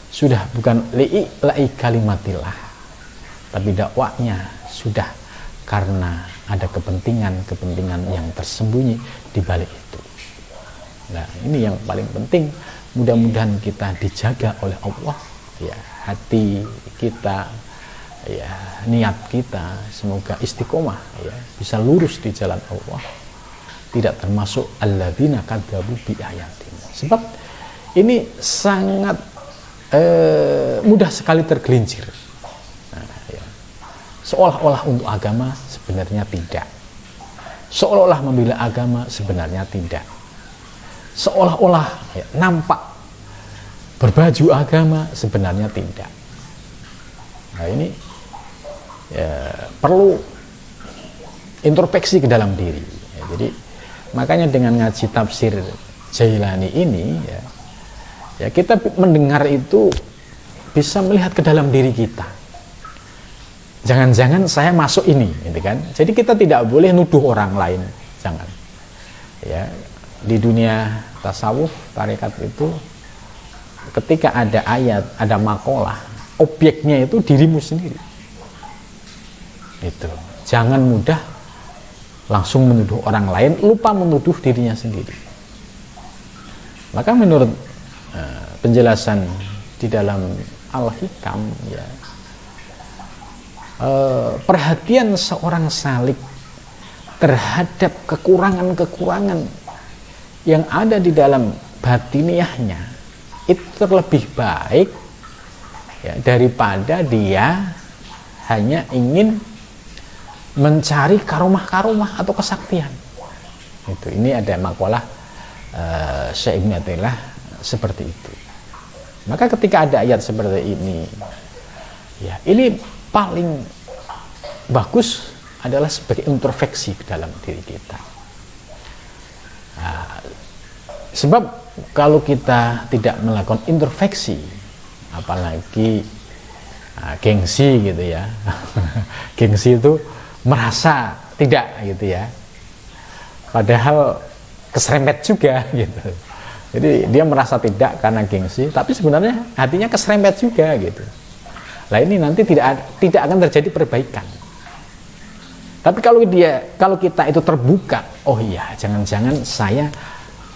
sudah bukan li'i kalimatillah, tapi dakwahnya sudah karena ada kepentingan yang tersembunyi di balik itu. Nah, ini yang paling penting. Mudah-mudahan kita dijaga oleh Allah, ya, hati kita, ya, niat kita semoga istiqomah, ya, bisa lurus di jalan Allah, tidak termasuk alladzina kadzabu bi ayatina. Sebab ini sangat mudah sekali tergelincir. Nah, ya. Seolah-olah untuk agama, sebenarnya tidak. Seolah-olah membela agama, sebenarnya tidak. Seolah-olah ya, nampak berbaju agama, sebenarnya tidak. Nah, ini ya, perlu introspeksi ke dalam diri. Ya, jadi makanya dengan ngaji tafsir Jailani ini, ya kita mendengar itu bisa melihat ke dalam diri kita. Jangan-jangan saya masuk ini, gitu kan? Jadi kita tidak boleh nuduh orang lain, jangan. Ya, di dunia tasawuf, tarekat itu ketika ada ayat, ada makalah, objeknya itu dirimu sendiri. Itu. Jangan mudah langsung menuduh orang lain, lupa menuduh dirinya sendiri. Maka menurut penjelasan di dalam Al-Hikam, ya, perhatian seorang salik terhadap kekurangan-kekurangan yang ada di dalam batiniahnya itu terlebih baik, ya, daripada dia hanya ingin mencari karomah-karomah atau kesaktian. Itu, ini ada makalah Syekh Ibnu Athaillah seperti itu. Maka ketika ada ayat seperti ini, ya, ini paling bagus adalah sebagai introspeksi ke dalam diri kita. Nah, sebab kalau kita tidak melakukan introspeksi, apalagi gengsi gitu ya, gengsi itu merasa tidak gitu ya, padahal keserempet juga gitu. Jadi dia merasa tidak karena gengsi, tapi sebenarnya hatinya keserempet juga gitu. Nah, ini nanti tidak akan terjadi perbaikan. Tapi kalau kita itu terbuka, oh iya, jangan-jangan saya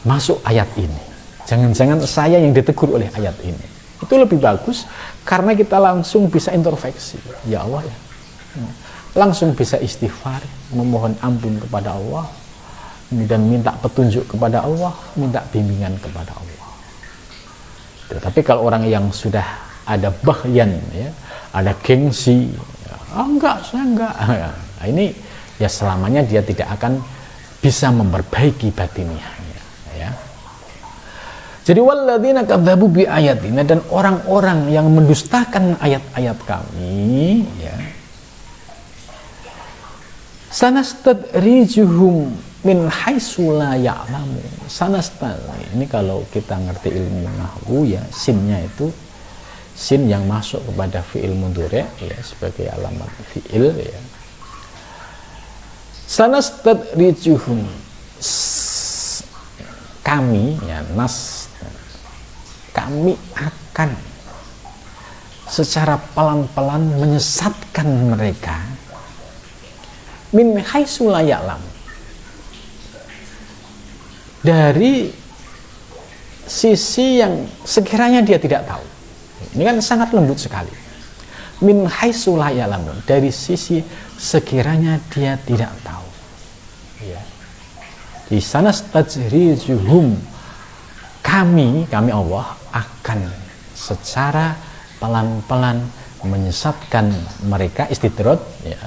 masuk ayat ini, jangan-jangan saya yang ditegur oleh ayat ini, itu lebih bagus karena kita langsung bisa introspeksi, ya Allah ya, langsung bisa istighfar, memohon ampun kepada Allah, dan minta petunjuk kepada Allah, minta bimbingan kepada Allah. Gitu. Tapi kalau orang yang sudah ada baghyan, ya, ada gengsi, enggak, saya enggak. Nah, ini ya selamanya dia tidak akan bisa memperbaiki batinnya. Ya. Jadi walladzina kadzabu bi ayatina, dan orang-orang yang mendustakan ayat-ayat kami, ya. Sanastadrijuhum min haitsu la ya'lamun. Sanastad, ini kalau kita ngerti ilmu nahwu, ya, sinnya itu sin yang masuk kepada fi'il mudhari', ya, sebagai alamat fi'il, ya. Sanastadrijuhum, kami, ya, kami akan secara pelan-pelan menyesatkan mereka min haitsu la ya'lam, dari sisi yang sekiranya dia tidak tahu. Ini kan sangat lembut sekali. Min haitsu la ya'lam, dari sisi sekiranya dia tidak tahu. Ya. Di sana sanastadrijuhum, kami Allah akan secara pelan-pelan menyesatkan mereka, istidraj, ya,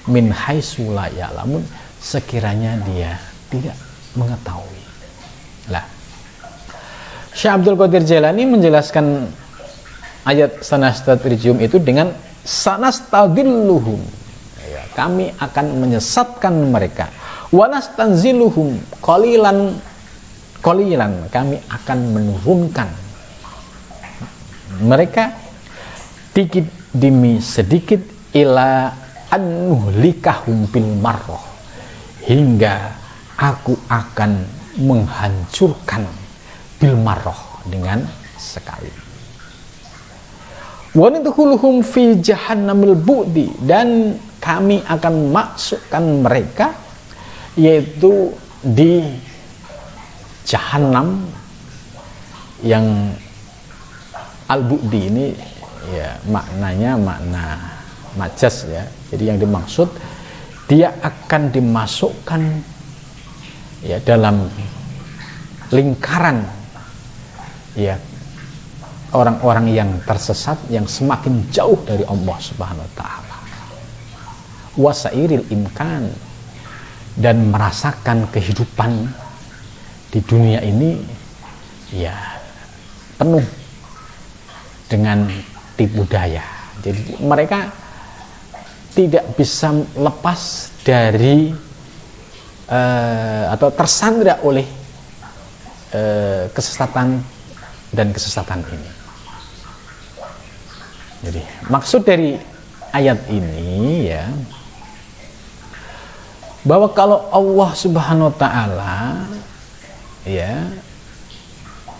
min haitsu la ya'lamun, sekiranya dia tidak mengetahui. Lah, Syekh Abdul Qadir Jailani menjelaskan ayat sanastadrijuhum itu dengan sanastadilluhum, ya, kami akan menyesatkan mereka, wa nastanziluhum qalilan, kami akan menurunkan mereka dikit demi sedikit, ila annuhlikahum bil marrah, hingga aku akan menghancurkan bil marrah, dengan sekali. Wa nidkhuluhum fi jahannamil bu'di, dan kami akan masukkan mereka yaitu di Jahannam yang al-bu'di ini, ya, maknanya makna majas, ya. Jadi yang dimaksud dia akan dimasukkan, ya, dalam lingkaran, ya, orang-orang yang tersesat, yang semakin jauh dari Allah Subhanahu wa taala. Wasairil imkan, dan merasakan kehidupan di dunia ini, ya, penuh dengan tipu daya. Jadi mereka tidak bisa lepas dari atau tersandra oleh kesesatan dan kesesatan ini. Jadi maksud dari ayat ini, ya, bahwa kalau Allah Subhanahu wa taala, ya,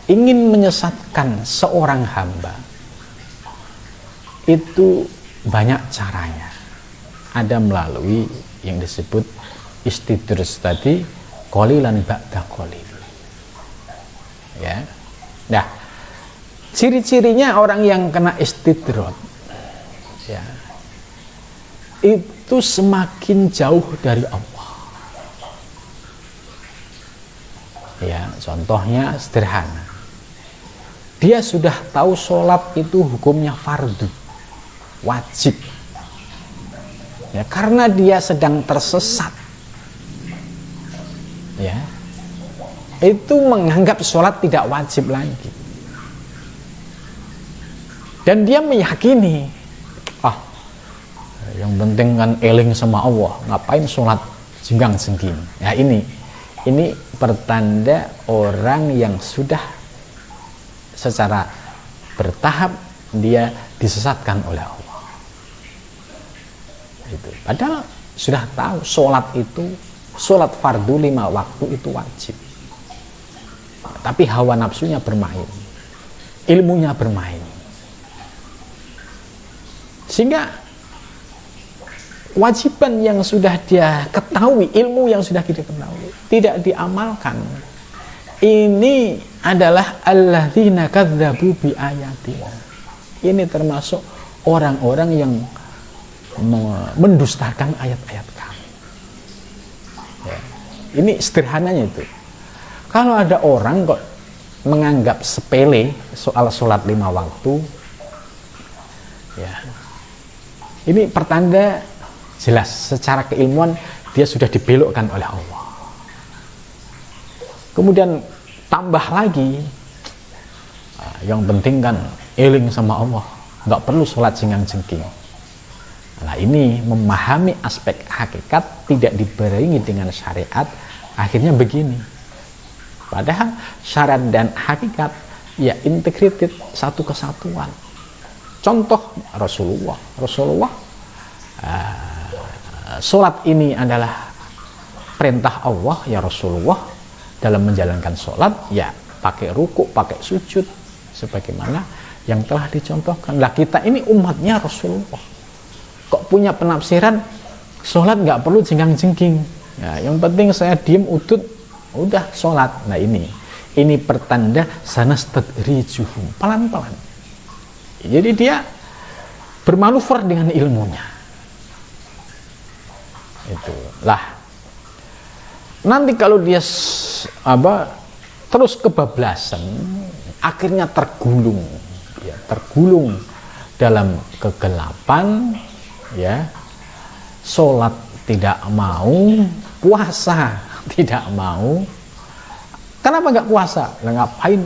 ingin menyesatkan seorang hamba, itu banyak caranya. Ada melalui yang disebut istidraj tadi, qalilan ba'da qalil. Ya. Nah, ciri-cirinya orang yang kena istidraj, ya, itu semakin jauh dari Allah. Ya, contohnya sederhana. Dia sudah tahu sholat itu hukumnya fardu, wajib. Ya, karena dia sedang tersesat, ya, itu menganggap sholat tidak wajib lagi. Dan dia meyakini, yang penting kan eling sama Allah, ngapain sholat jenggang-jengging. Ya, ini pertanda orang yang sudah secara bertahap dia disesatkan oleh Allah. Itu. Padahal sudah tahu sholat fardu 5 waktu itu wajib. Tapi hawa nafsunya bermain, ilmunya bermain, sehingga kewajiban yang sudah dia ketahui, ilmu yang sudah dia ketahui, tidak diamalkan. Ini adalah alladzina kadzabu bi ayatina. Ini termasuk orang-orang yang mendustakan ayat-ayat kami. Ya. Ini sederhananya itu. Kalau ada orang kok menganggap sepele soal sholat 5 waktu, ya, ini pertanda jelas secara keilmuan dia sudah dibelokkan oleh Allah. Kemudian tambah lagi, yang penting kan eling sama Allah, nggak perlu sholat jengking. Nah ini memahami aspek hakikat tidak dibarengi dengan syariat, akhirnya begini. Padahal syariat dan hakikat ya integrated, satu kesatuan. Contoh Rasulullah, sholat ini adalah perintah Allah ya Rasulullah, dalam menjalankan sholat ya pakai ruku, pakai sujud sebagaimana yang telah dicontohkan. Lah kita ini umatnya Rasulullah, kok punya penafsiran sholat nggak perlu jengking. Ya, yang penting saya diem udut, udah sholat. Nah ini pertanda sanastadrijuhum, pelan-pelan. Jadi dia bermanuver dengan ilmunya. Itu lah. Nanti kalau dia terus kebablasan, akhirnya tergulung dalam kegelapan, ya, sholat tidak mau, puasa tidak mau. Kenapa nggak puasa? Lah ngapain?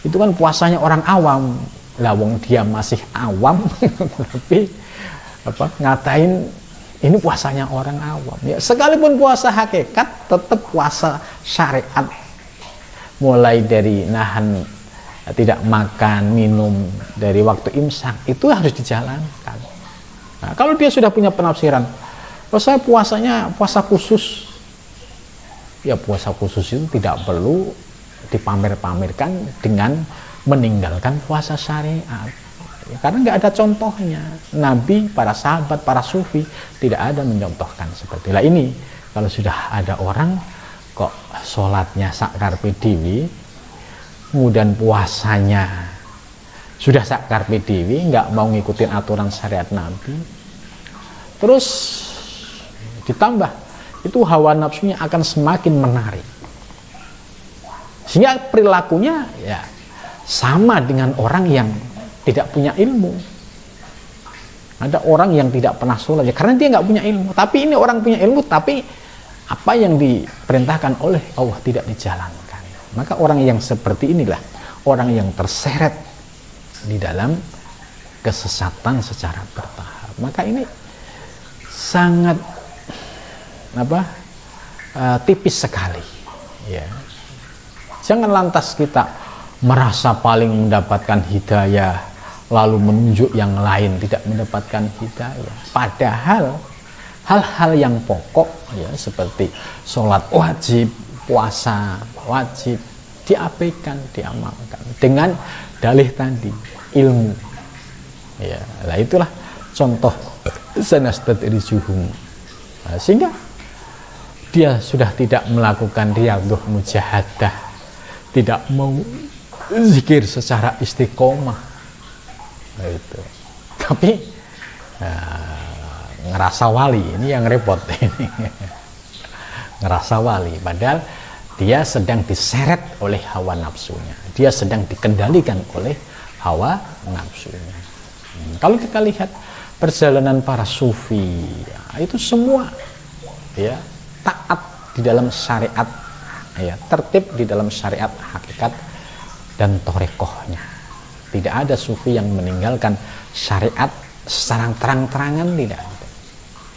Itu kan puasanya orang awam. Lah wong dia masih awam, tapi ngatain ini puasanya orang awam. Ya, sekalipun puasa hakikat, tetap puasa syariat. Mulai dari nahan tidak makan, minum dari waktu imsak, itu harus dijalankan. Nah, kalau dia sudah punya penafsiran, saya puasanya puasa khusus, ya puasa khusus itu tidak perlu dipamer-pamerkan dengan meninggalkan puasa syariat. Karena nggak ada contohnya. Nabi, para sahabat, para sufi tidak ada mencontohkan seperti lah. Ini kalau sudah ada orang kok sholatnya sakkarpe dewi, kemudian puasanya sudah sakkarpe dewi, nggak mau ngikutin aturan syariat Nabi, terus ditambah itu hawa nafsunya akan semakin menarik, sehingga perilakunya ya sama dengan orang yang tidak punya ilmu. Ada orang yang tidak pernah sholat ya karena dia nggak punya ilmu. Tapi ini orang punya ilmu, tapi apa yang diperintahkan oleh Allah tidak dijalankan. Maka orang yang seperti inilah orang yang terseret di dalam kesesatan secara bertahap. Maka ini sangat tipis sekali. Ya. Jangan lantas kita merasa paling mendapatkan hidayah, lalu menunjuk yang lain tidak mendapatkan hidayah. Padahal hal-hal yang pokok ya seperti sholat wajib, puasa wajib diabaikan, diamalkan dengan dalih tadi, ilmu. Ya, lah itulah contoh sanastadrijuhum. Nah, sehingga dia sudah tidak melakukan riyadhah mujahadah, tidak mau zikir secara istiqomah, itu. Tapi ngerasa wali, ini yang repot ini. Ngerasa wali, padahal dia sedang diseret oleh hawa nafsunya, dia sedang dikendalikan oleh hawa nafsunya. Kalau kita lihat perjalanan para sufi, itu semua ya taat di dalam syariat, ya tertib di dalam syariat hakikat dan torekohnya. Tidak ada sufi yang meninggalkan syariat secara terang-terangan, tidak ada.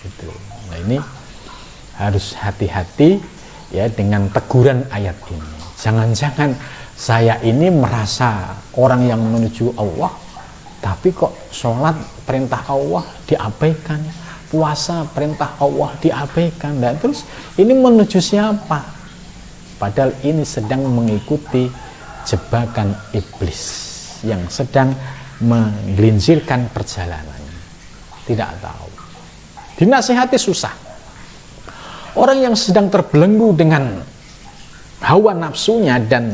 Gitu. Nah ini harus hati-hati ya dengan teguran ayat ini. Jangan-jangan saya ini merasa orang yang menuju Allah, tapi kok sholat perintah Allah diabaikan, puasa perintah Allah diabaikan. Dan terus ini menuju siapa? Padahal ini sedang mengikuti jebakan iblis yang sedang menggelincirkan perjalanannya. Tidak tahu. Dinasihati susah. Orang yang sedang terbelenggu dengan hawa nafsunya dan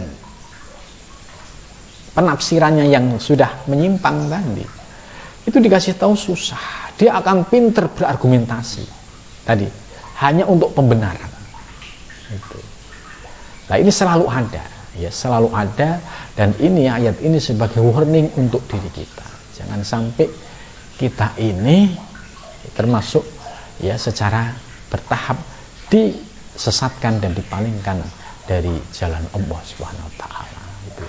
penafsirannya yang sudah menyimpang tadi, itu dikasih tahu susah. Dia akan pinter berargumentasi tadi hanya untuk pembenaran. Itu. Nah ini selalu ada. ya selalu ada, dan ini ayat ini sebagai warning untuk diri kita. Jangan sampai kita ini termasuk ya secara bertahap disesatkan dan dipalingkan dari jalan Allah Subhanahu wa taala gitu.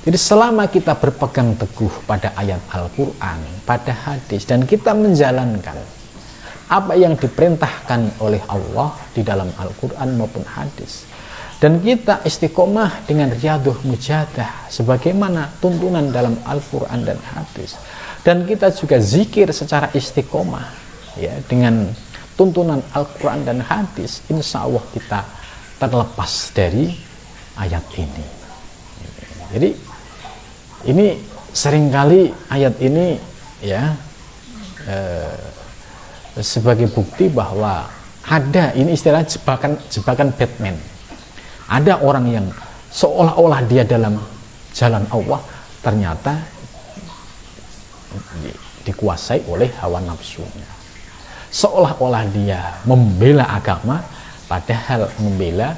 Jadi selama kita berpegang teguh pada ayat Al-Qur'an, pada hadis, dan kita menjalankan apa yang diperintahkan oleh Allah di dalam Al-Qur'an maupun hadis, dan kita istiqomah dengan riyadhah mujahadah sebagaimana tuntunan dalam Al-Qur'an dan hadis, dan kita juga zikir secara istiqomah ya dengan tuntunan Al-Quran dan hadis, insya Allah kita terlepas dari ayat ini. Jadi ini seringkali ayat ini ya sebagai bukti bahwa ada, ini istilah jebakan Batman. Ada orang yang seolah-olah dia dalam jalan Allah, ternyata dikuasai oleh hawa nafsunya. Seolah-olah dia membela agama, padahal membela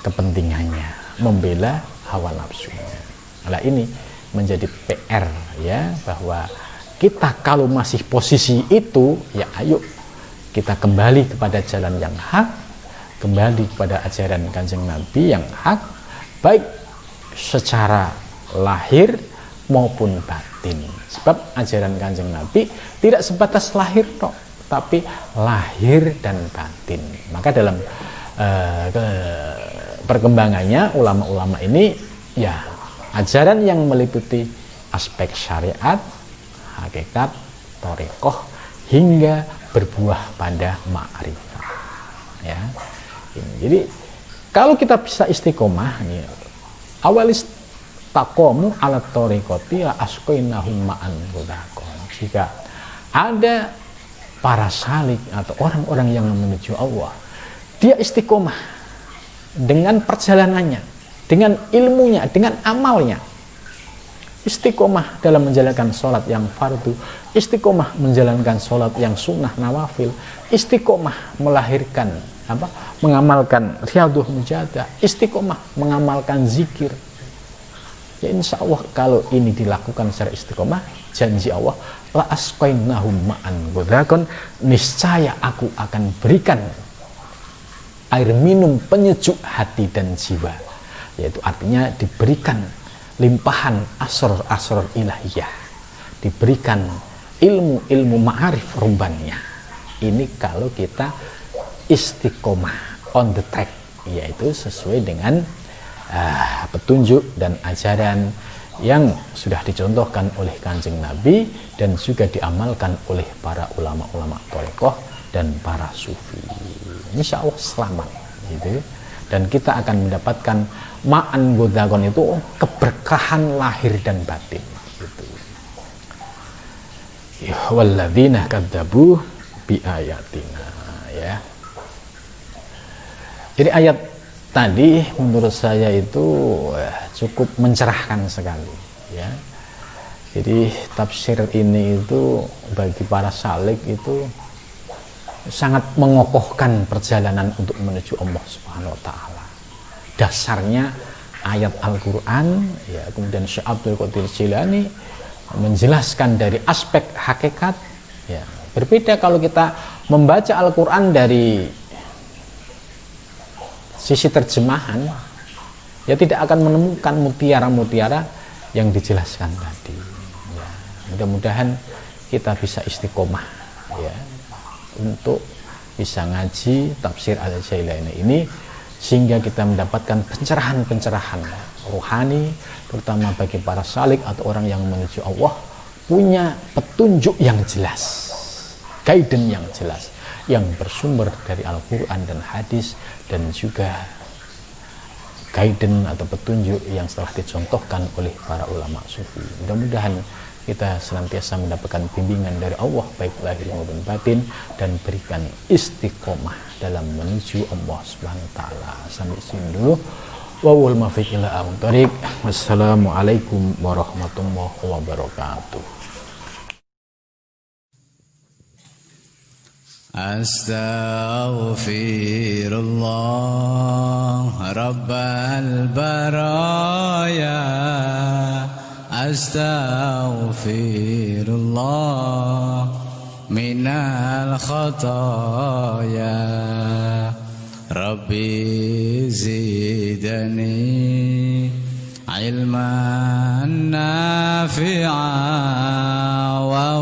kepentingannya, membela hawa nafsunya. Nah, ini menjadi PR ya, bahwa kita kalau masih posisi itu, ya ayo kita kembali kepada jalan yang hak, kembali kepada ajaran Kanjeng Nabi yang hak, baik secara lahir maupun batin. Sebab ajaran Kanjeng Nabi tidak sebatas lahir tok, tapi lahir dan batin. Maka dalam perkembangannya ulama-ulama ini ya ajaran yang meliputi aspek syariat, hakikat, thariqah, hingga berbuah pada ma'rifah ya. Jadi kalau kita bisa istiqomah nih, awalis taqamu ala thariqati la asqainahum ma'an ghadaqan. Jika ada para salik atau orang-orang yang menuju Allah, dia istiqomah dengan perjalanannya, dengan ilmunya, dengan amalnya, istiqomah dalam menjalankan sholat yang fardu, istiqomah menjalankan sholat yang sunnah nawafil, istiqomah melahirkan mengamalkan riyadhah mujahadah, istiqomah mengamalkan zikir. Ya insya Allah kalau ini dilakukan secara istiqomah, janji Allah, la asqainahum ma'an ghadaqan, niscaya aku akan berikan air minum penyejuk hati dan jiwa, yaitu artinya diberikan limpahan asrar-asrar ilahiyah, diberikan ilmu-ilmu ma'arif rumbannya. Ini kalau kita istiqomah on the track, yaitu sesuai dengan petunjuk dan ajaran yang sudah dicontohkan oleh Kanjeng Nabi dan juga diamalkan oleh para ulama-ulama thariqah dan para sufi. Insya Allah selamat gitu. Dan kita akan mendapatkan ma'an ghadaqan, itu keberkahan lahir dan batin gitu. Ya walladzina kadzabu bi ayatina ya. Jadi ayat tadi menurut saya itu cukup mencerahkan sekali ya. Jadi tafsir ini itu bagi para salik itu sangat mengokohkan perjalanan untuk menuju Allah Subhanahu wa taala. Dasarnya ayat Al-Qur'an ya, kemudian Syekh Abdul Qadir Jilani menjelaskan dari aspek hakikat ya. Berbeda kalau kita membaca Al-Qur'an dari sisi terjemahan, ya tidak akan menemukan mutiara-mutiara yang dijelaskan tadi ya. Mudah-mudahan kita bisa istiqomah ya untuk bisa ngaji tafsir Al-Jailani ini, sehingga kita mendapatkan pencerahan-pencerahan rohani, terutama bagi para salik atau orang yang menuju Allah, punya petunjuk yang jelas, guidance yang jelas, yang bersumber dari Al-Quran dan hadis, dan juga guidance atau petunjuk yang telah dicontohkan oleh para ulama sufi. Mudah-mudahan kita senantiasa mendapatkan bimbingan dari Allah baik lahir maupun batin, dan berikan istiqomah dalam menuju Allah Subhanahu wa taala. Sampai sini dulu. Wal muwaffiq ila aqwamit thoriq. Wassalamualaikum warahmatullahi wabarakatuh. Astaghfirullah Rabbal baraya Astaghfirullah minal khataya Rabbi zidani ilman nafi'a wa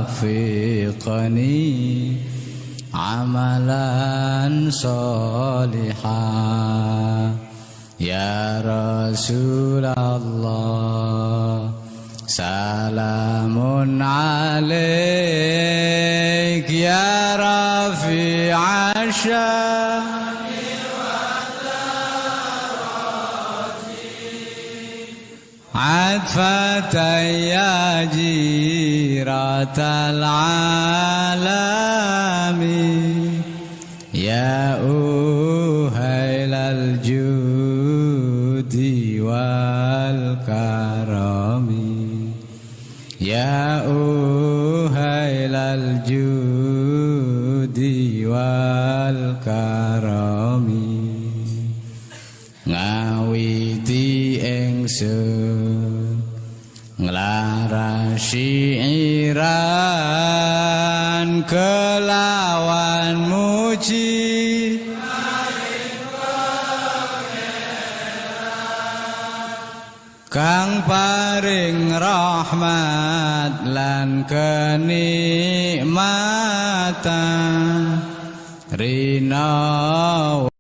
wafiqani amalan salihah ya Rasulullah salamun alaik ya rafi'a syam عطفة يا جيرة العالم يا أهيل الجود والكرم يا أهيل الجود والكرم ngawiti ingsun nglarasi iran kelawan muji kang paring rahmat lan kenikmatan rina